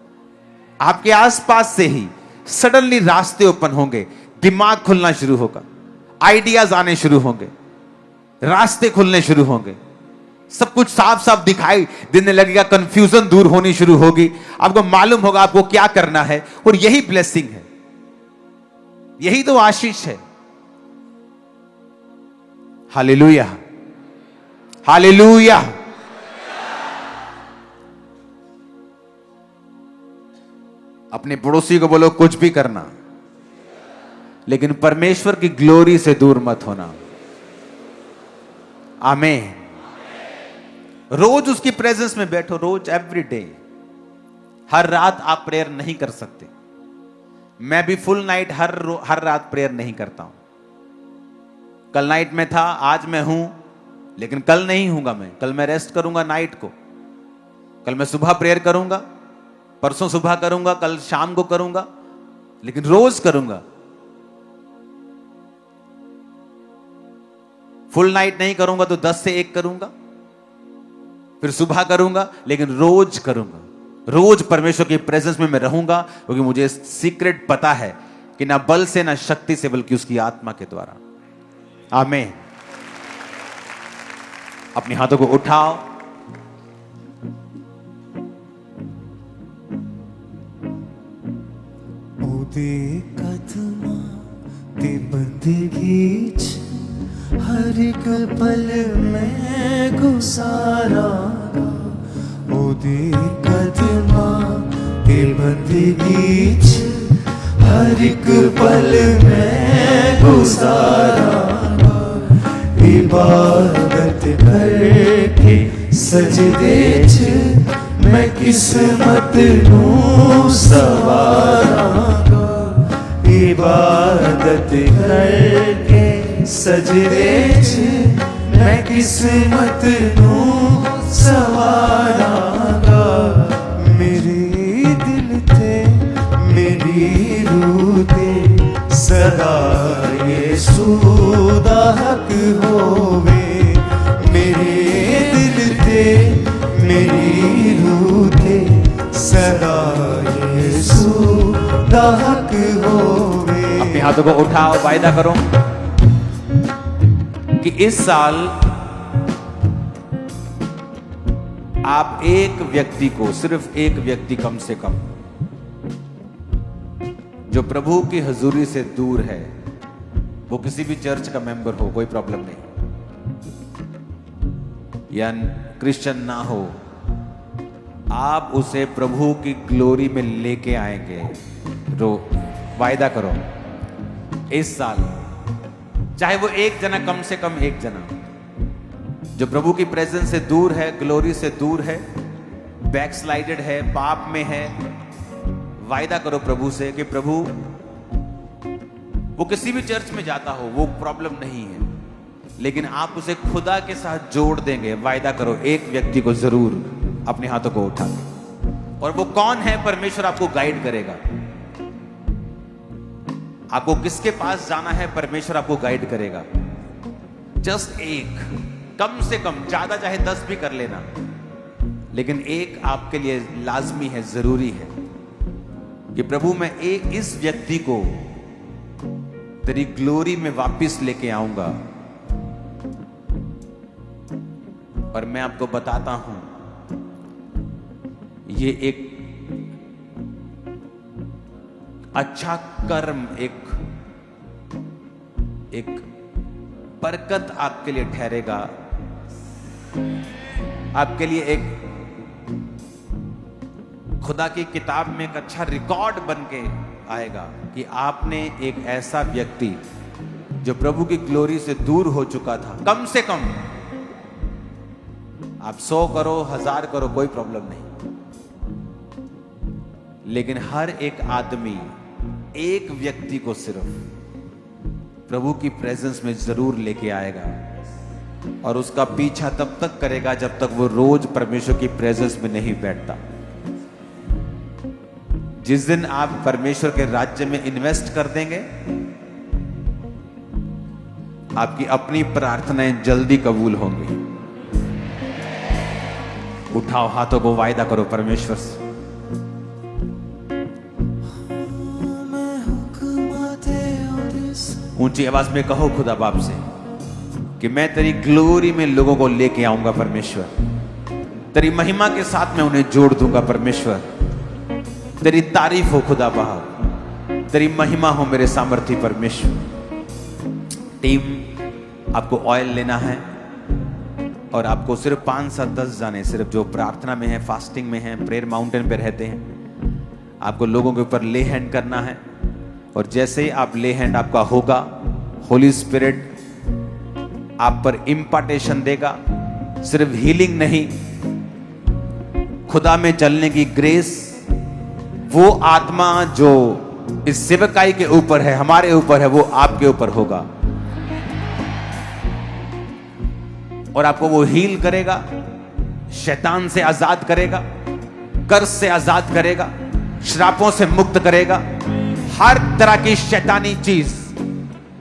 आपके आसपास से ही सडनली रास्ते ओपन होंगे, दिमाग खुलना शुरू होगा, आइडियाज आने शुरू होंगे, रास्ते खुलने शुरू होंगे, सब कुछ साफ साफ दिखाई देने लगेगा, कंफ्यूजन दूर होनी शुरू होगी, आपको मालूम होगा आपको क्या करना है। और यही ब्लेसिंग है, यही तो आशीष है। Hallelujah, hallelujah. अपने पड़ोसी को बोलो कुछ भी करना, लेकिन परमेश्वर की ग्लोरी से दूर मत होना। आमीन। रोज उसकी प्रेजेंस में बैठो, रोज, एवरी डे। हर रात आप प्रेयर नहीं कर सकते, मैं भी फुल नाइट हर रात प्रेयर नहीं करता हूं। कल नाइट में था, आज मैं हूं, लेकिन कल नहीं हूंगा मैं। कल मैं रेस्ट करूंगा नाइट को, कल मैं सुबह प्रेयर करूंगा, परसों सुबह करूंगा, कल शाम को करूंगा, लेकिन रोज करूंगा। फुल नाइट नहीं करूंगा तो 10 से 1 करूंगा, फिर सुबह करूंगा, लेकिन रोज करूंगा। रोज परमेश्वर की प्रेजेंस में मैं रहूंगा, क्योंकि मुझे सीक्रेट पता है कि ना बल से ना शक्ति से, बल्कि उसकी आत्मा के द्वारा। आमीन। अपने हाथों को उठाओ, ਉਹਦੇ ਕਦਮਾਂ ਤੇ ਬੰਦਗੀ 'ਚ ਹਰ ਇੱਕ ਪਲ ਮੈਂ ਗੁਜ਼ਾਰਾਂਗਾ ਉਹਦੇ ਕਦਮਾਂ ਤੇ ਬੰਦਗੀ 'ਚ हर एक पल मैं गुजारांगा इबादत करके सजदे च मैं किस्मत नूं सवारांगा इबादत करके सजदे च मैं किस्मत नूं सवारांगा मेरे दिल ते मेरी रूह ते सदा यीशु दा हक होवे मेरे दिल ते मेरी रूह ते सदा यीशु दा हक होवे। अपने हाथों को उठाओ, वायदा करो कि इस साल आप एक व्यक्ति को, सिर्फ एक व्यक्ति कम से कम, जो प्रभु की हजूरी से दूर है, वो किसी भी चर्च का मेंबर हो, कोई प्रॉब्लम नहीं, या क्रिश्चियन ना हो, आप उसे प्रभु की ग्लोरी में लेके आएंगे। वायदा करो इस साल, चाहे वो एक जना, कम से कम एक जना जो प्रभु की प्रेजेंस से दूर है, ग्लोरी से दूर है, बैकस्लाइडेड है, पाप में है, वायदा करो प्रभु से कि प्रभु, वो किसी भी चर्च में जाता हो, वो प्रॉब्लम नहीं है, लेकिन आप उसे खुदा के साथ जोड़ देंगे। वायदा करो एक व्यक्ति को जरूर, अपने हाथों को उठा, और वो कौन है परमेश्वर आपको गाइड करेगा। आपको किसके पास जाना है परमेश्वर आपको गाइड करेगा। जस्ट एक, कम से कम, ज्यादा चाहे 10 भी कर लेना, लेकिन एक आपके लिए लाजमी है, जरूरी है कि प्रभु मैं एक इस व्यक्ति को तेरी ग्लोरी में वापस लेके आऊंगा। और मैं आपको बताता हूं, ये एक अच्छा कर्म, एक बरकत आपके लिए ठहरेगा, आपके लिए एक खुदा की किताब में एक अच्छा रिकॉर्ड बन के आएगा कि आपने एक ऐसा व्यक्ति जो प्रभु की ग्लोरी से दूर हो चुका था, कम से कम आप 100 करो, 1000 करो, कोई प्रॉब्लम नहीं, लेकिन हर एक आदमी एक व्यक्ति को सिर्फ प्रभु की प्रेजेंस में जरूर लेके आएगा, और उसका पीछा तब तक करेगा जब तक वो रोज परमेश्वर की प्रेजेंस में नहीं बैठता। जिस दिन आप परमेश्वर के राज्य में इन्वेस्ट कर देंगे, आपकी अपनी प्रार्थनाएं जल्दी कबूल होंगी। उठाओ हाथों को, वायदा करो परमेश्वर से। ऊंची आवाज में कहो खुदा बाप से कि मैं तेरी ग्लोरी में लोगों को लेके आऊंगा परमेश्वर, तेरी महिमा के साथ मैं उन्हें जोड़ दूंगा परमेश्वर। तेरी तारीफ हो खुदा बाप, तेरी महिमा हो मेरे सामर्थी परमेश्वर। टीम, आपको ऑयल लेना है और आपको सिर्फ 5 से 10 जाने, सिर्फ जो प्रार्थना में है, फास्टिंग में है, प्रेयर माउंटेन पे रहते हैं, आपको लोगों के ऊपर ले हैंड करना है। और जैसे ही आप ले हैंड आपका होगा, होली स्पिरिट आप पर इंपार्टेशन देगा, सिर्फ हीलिंग नहीं, खुदा में चलने की ग्रेस, वो आत्मा जो इस सेवकाई के ऊपर है, हमारे ऊपर है, वो आपके ऊपर होगा और आपको वो हील करेगा, शैतान से आजाद करेगा, कर्ज से आजाद करेगा, श्रापों से मुक्त करेगा। हर तरह की शैतानी चीज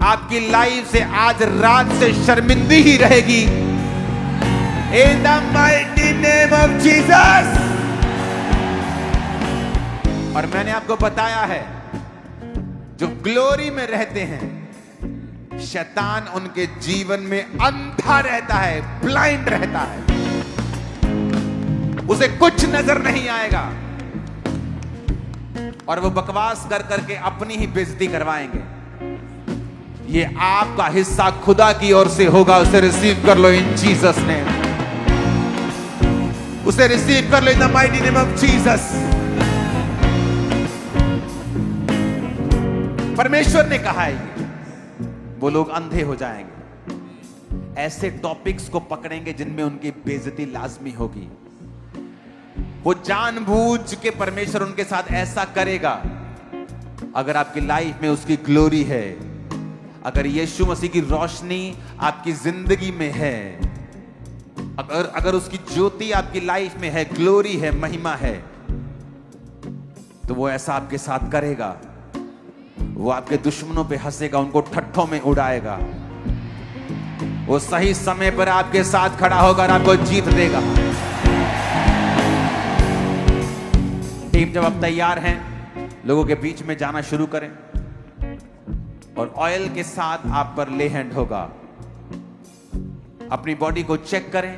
आपकी लाइफ से आज रात से शर्मिंदी ही रहेगी। In the mighty name of Jesus। और मैंने आपको बताया है, जो ग्लोरी में रहते हैं, शैतान उनके जीवन में अंधा रहता है, ब्लाइंड रहता है, उसे कुछ नजर नहीं आएगा। और वो बकवास कर करके अपनी ही बेइज्जती करवाएंगे। ये आपका हिस्सा खुदा की ओर से होगा, उसे रिसीव कर लो इन जीसस नेम। उसे रिसीव कर लो in the mighty name of Jesus. परमेश्वर ने कहा है वो लोग अंधे हो जाएंगे, ऐसे टॉपिक्स को पकड़ेंगे जिनमें उनकी बेइज्जती लाजमी होगी। वो जानबूझ के परमेश्वर उनके साथ ऐसा करेगा। अगर आपकी लाइफ में उसकी ग्लोरी है, अगर यीशु मसीह की रोशनी आपकी जिंदगी में है, अगर उसकी ज्योति आपकी लाइफ में है, ग्लोरी है, महिमा है, तो वो ऐसा आपके साथ करेगा। वो आपके दुश्मनों पे हंसेगा, उनको ठट्ठों में उड़ाएगा। वो सही समय पर आपके साथ खड़ा होगा और आपको जीत देगा। टीम, जब आप तैयार हैं, लोगों के बीच में जाना शुरू करें और ऑयल के साथ आप पर ले हैंड होगा। अपनी बॉडी को चेक करें।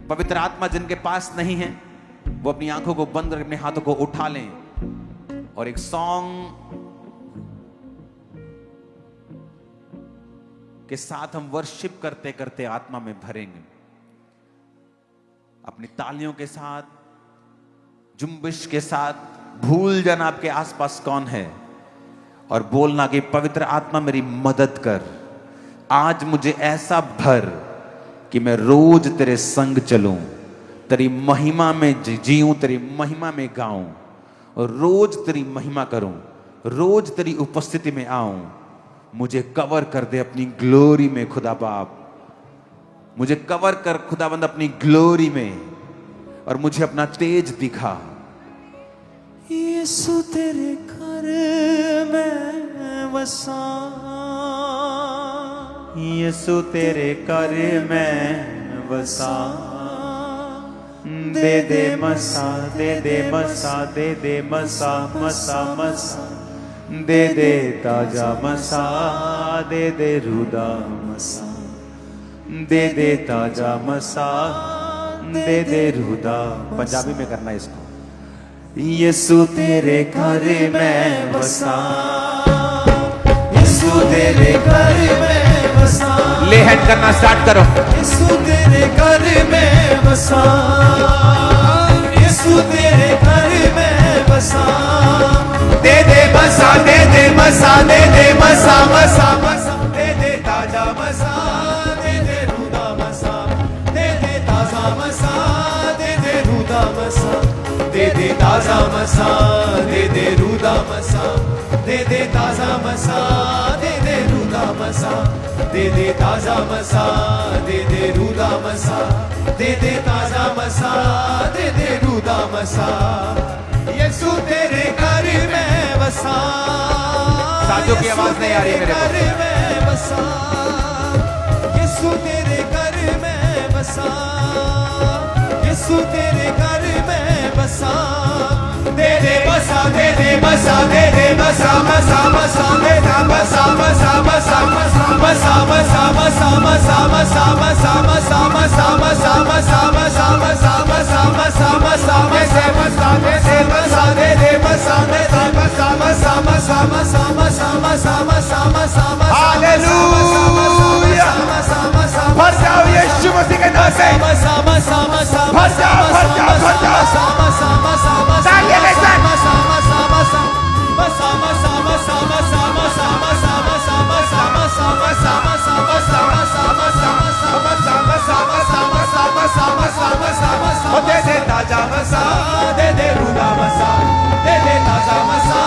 पवित्र आत्मा जिनके पास नहीं है वो अपनी आंखों को बंद करके अपने हाथों को उठा लें और एक सॉन्ग के साथ हम वर्शिप करते करते आत्मा में भरेंगे। अपनी तालियों के साथ, जुम्बिश के साथ भूल जाना आपके आसपास कौन है और बोलना कि पवित्र आत्मा मेरी मदद कर, आज मुझे ऐसा भर कि मैं रोज तेरे संग चलूं, तेरी महिमा में जीऊं, तेरी महिमा में गाऊं और रोज तेरी महिमा करूं, रोज तेरी उपस्थिति में आऊं। मुझे कवर कर दे अपनी ग्लोरी में खुदा बाप, मुझे कवर कर खुदाबंद अपनी ग्लोरी में और मुझे अपना तेज दिखा। यीशु तेरे घर में बसा, यीशु तेरे घर में बसा, दे दे मसा, दे दे मसा, दे दे मसा, मसा मसा, दे दे ताजा मसा, दे दे रूदा मसा, दे दे ताजा मसा, दे दे रूदा। पंजाबी में करना है इसको। यीशु तेरे घर में बसा, यीशु तेरे घर में बसा, ले हैंड करना स्टार्ट करो। यीशु तेरे घर में बसा, यीशु तेरे घर में बसा, दे दे मसा, दे दे मसा, दे दे मसा, मसा मसा, दे दे ताजा मसा, दे दे रूदा मसा, दे दे ताजा मसा, दे दे रूदा मसा, दे दे ताजा मसा, दे दे रूदा मसा, दे दे ताजा मसा, दे दे रूदा मसा, दे दे ताजा मसा, दे दे रूदा मसा, दे दे ताजा मसा, दे दे रूदा मसा। यीशु तेरे घर में बसा, साथियों की आवाज नहीं आ रही मेरे को। घर में बसा, यीशु तेरे घर में बसा, यीशु तेरे घर में बसा, दे दे बसा, दे दे बसा, दे दे बसा, मसा मसा, दे दे बसा, मसा मसा, मसा मसा, मसा मसा, मसा मसा, मसा मसा, मसा मसा, मसा मसा, मसा मसा, मसा मसा, मसा दे बसा, दे दे बसा, दे दे बसा, मसा मसा, मसा मसा, मसा मसा, मसा मसा, हालेलुया। भर जाओ यीशु मसीह के नाम से, मसा मसा, मसा भर जाओ, भर जाओ, भर जाओ। मसा मसा, मसा मसा, तालियां के साथ। मसा मसा, मसा मसा, मसा मसा, मसा मसा, मसा मसा, मसा मसा, मसा मसा, मसा मसा, मसा मसा, मसा मसा, मसा मसा, मसा मसा, मसा, दे दे ताजा मसा, दे दे रूदा मसा, दे दे ताजा मसा,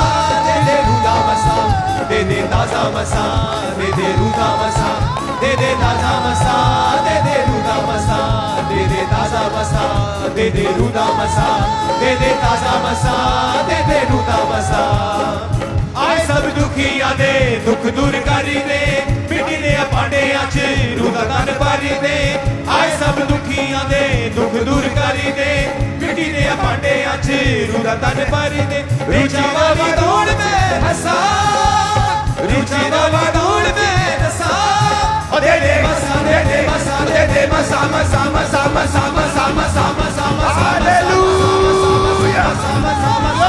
दे दे रूदा मसा, दे दे ताजा मसा, दे दे रूदा मसा, दे दे ताजा मसा, दे दे रूदा मसा, दे दे ताजा मसा, दे दे रूदा मसा, दे दे ताजा मसा, दे दे रूदा मसा। आए सब दुखियां दे दुख दूर करी दे, मिटी दे पांडियां च रूदा तन भरी दे। आए सब दुखियां दे दुख दूर करी दे, मिटी दे पांडियां च रूदा तन भरी दे। रुचि वाली दौड़ में हंसा, रुचि वाली दौड़ में हंसा, दे दे मसा, दे दे मसा, दे दे मसा, मसा मसा, मसा मसा, मसा मसा, मसा, हालेलुया। मसा मसा, मसा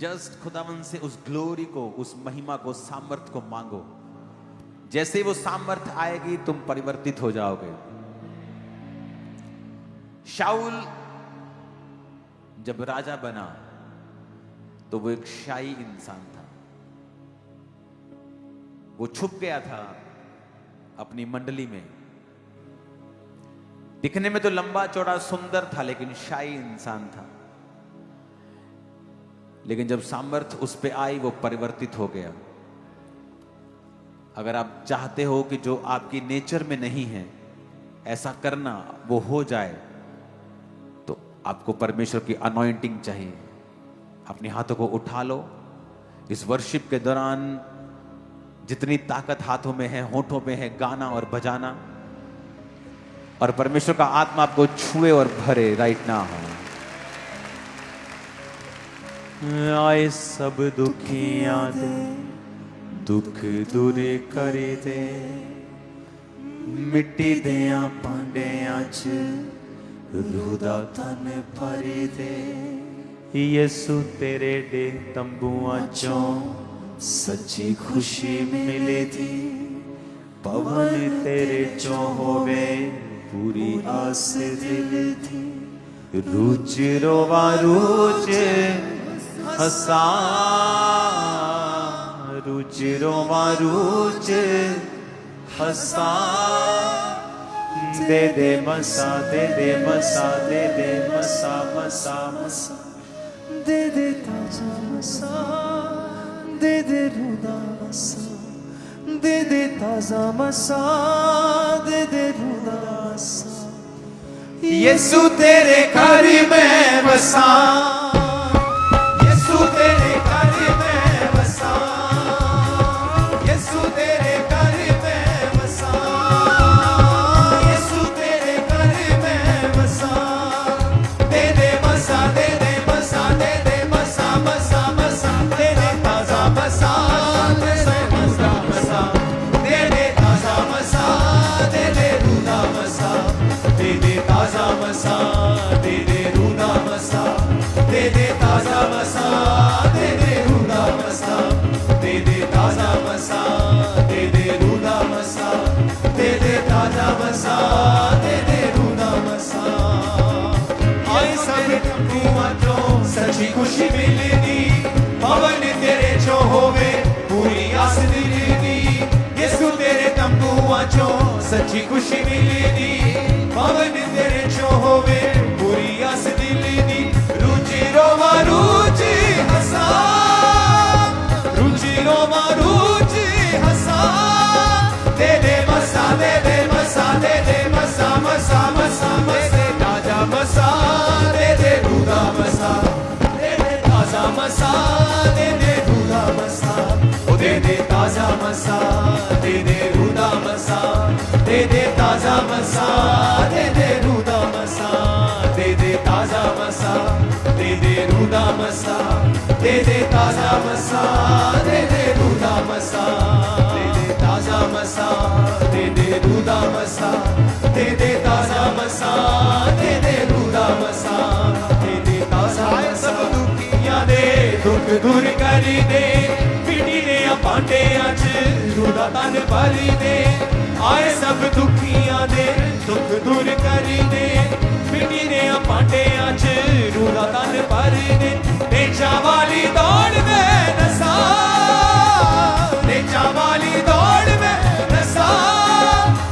जस्ट खुदावन से उस ग्लोरी को, उस महिमा को, सामर्थ को मांगो। जैसे ही वो सामर्थ आएगी तुम परिवर्तित हो जाओगे। शाऊल जब राजा बना तो वो एक शाही इंसान था। वो छुप गया था अपनी मंडली में। दिखने में तो लंबा चौड़ा सुंदर था, लेकिन शाही इंसान था। लेकिन जब सामर्थ उस पे आई वो परिवर्तित हो गया। अगर आप चाहते हो कि जो आपकी नेचर में नहीं है ऐसा करना वो हो जाए, तो आपको परमेश्वर की अनॉइंटिंग चाहिए। अपने हाथों को उठा लो। इस वर्शिप के दौरान जितनी ताकत हाथों में है, होठों में है, गाना और बजाना, और परमेश्वर का आत्मा आपको छुए और भरे राइट नाउ। आए सब दुखियां दे, दुख दूर कर दे, मिट्टी दियां भांडियां च रूह दा तन भर दे। यीशु तेरे दे तंबुआं चों सच्ची खुशी मिले थी, पवन तेरे चों होवे पूरी आस दिल थी। रूज रोवा रूज हसा, रूज रोवा रूज हसा, दे दे मसा, दे दे मसा, दे दे मसा, मसा मसा, दे दे ताजा मसा, दे दे रूदा मसा, दे दे ताजा मसा, दे दे रूदा मसा। यीशु तेरे घर में बसा, यीशु तेरे घर में बसा, यीशु तेरे घर में बसा, यीशु तेरे घर में बसा। दे दे मसा, दे दे मसा, दे दे मसा, मसा मसा, दे दे ताजा मसा, दे दे मसा मसा, दे दे ताजा मसा, दे दे रूदा मसा, दे दे ताजा मसा, दे दे रूदा मसा, दे दे ताजा मसा, दे दे रूदा मसा, दे दे ताजा मसा, दे दे रूदा मसा, दे दे ताजा मसा, दे दे रूदा मसा। आए सब तंबुआं चों सच्ची खुशी मिलनी, पवन तेरे चों होवे पूरी आस दिल दी। यीशु तेरे तंबुआं चों सच्ची खुशी मिलनी, पवन तेरे चों होवे पूरी आस दिल दी। रुचि रोवा रुचि हसा, रुचि रोवा रुचि हसा, दे दे मसा, दे दे मसा, दे दे मसा, मसा मसा, दे दे ताजा मसा, दे दे रूदा मसा, दे दे ताजा मसा, दे दे रूदा मसा, ओ दे दे ताजा मसा, दे दे रूदा मसा, दे दे ताजा मसा, दे दे रूदा मसा, दे दे ताजा मसा, दे दे रूदा मसा, दे दे ताजा मसा, दे दे रूदा मसा, दे दे ताजा मसा, दे दे रूदा मसा, दे दे ताजा मसा, दे दे रूदा मसा, दे दे ताजा मसा। दुखियां दे दुख दूर कर दे, मिट्टी दे भांडियां च रूदा तन भर दे। आए सब दुखियां दे दुख दूर कर दे, मिट्टी दे भांडियां च रूदा तन भर दे। नेचा वाली दौड़ में नसा, नेचा वाली दौड़ में नसा,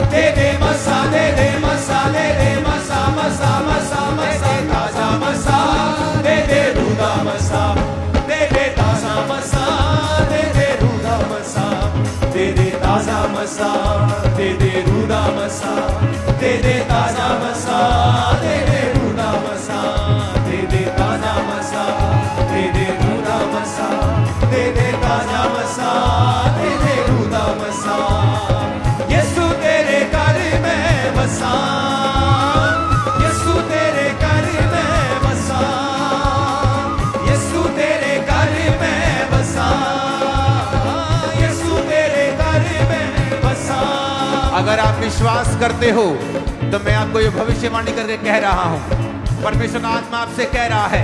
दे दे मसा, दे दे मसा, दे दे मसा, मसा मसा मसा, ताजा मसा, दे दे रूदा मसा, दे दे ताजा मसा, दे दे रूदा मसा, दे दे ताजा मसा, दे दे रूदा मसा, दे दे ताजा मसा, दे दे रूदा मसा, दे दे ताजा मसा, दे दे रूदा मसा, दे दे ताजा मसा, दे दे रूदा मसा। यीशु तेरे घर में बसा, यीशु तेरे घर में बसा, यीशु तेरे घर में बसा, यीशु तेरे घर में बसा। अगर आप विश्वास करते हो तो मैं आपको ये भविष्यवाणी करके कह रहा हूं, परमेश्वर का आत्मा आपसे कह रहा है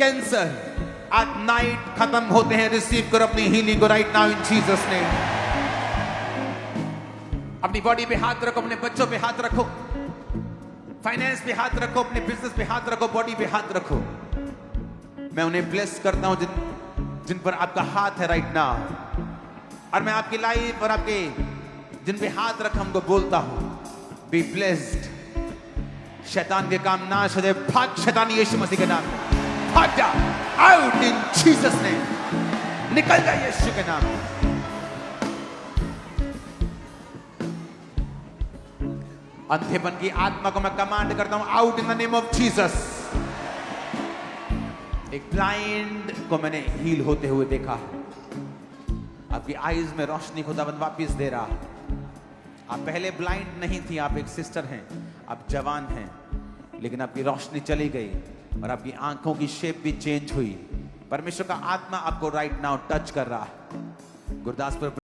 कैंसर एट नाइट खत्म होते हैं। रिसीव करो अपनी हीलिंग को right now in Jesus name. अपनी बॉडी पे हाथ रखो, अपने बच्चों पे हाथ रखो, फाइनेंस पे हाथ रखो, अपने बिजनेस पे हाथ रखो, बॉडी पे हाथ रखो। मैं उन्हें ब्लेस करता हूं जिन पर आपका हाथ है राइट नाउ, और मैं आपकी लाइफ और आपके जिन पे हाथ रखा उनको बोलता हूं बी ब्लेस्ड। शैतान के काम नाश हो जाए। भाग शैतान यीशु मसीह के नाम में, भाग जा, आउट इन जीसस नेम। निकल जा यीशु के नाम में। अंधेपन की आत्मा को मैं कमांड करता हूं out in the name of Jesus. एक ब्लाइंड को मैंने हील होते हुए देखा। आपकी आईज में रोशनी खुदावंद वापस दे रहा। आप पहले ब्लाइंड नहीं थी, आप एक सिस्टर हैं, आप जवान हैं, लेकिन आपकी रोशनी चली गई और आपकी आंखों की शेप भी चेंज हुई। परमेश्वर का आत्मा आपको राइट नाउ टच कर रहा है। गुरदासपुर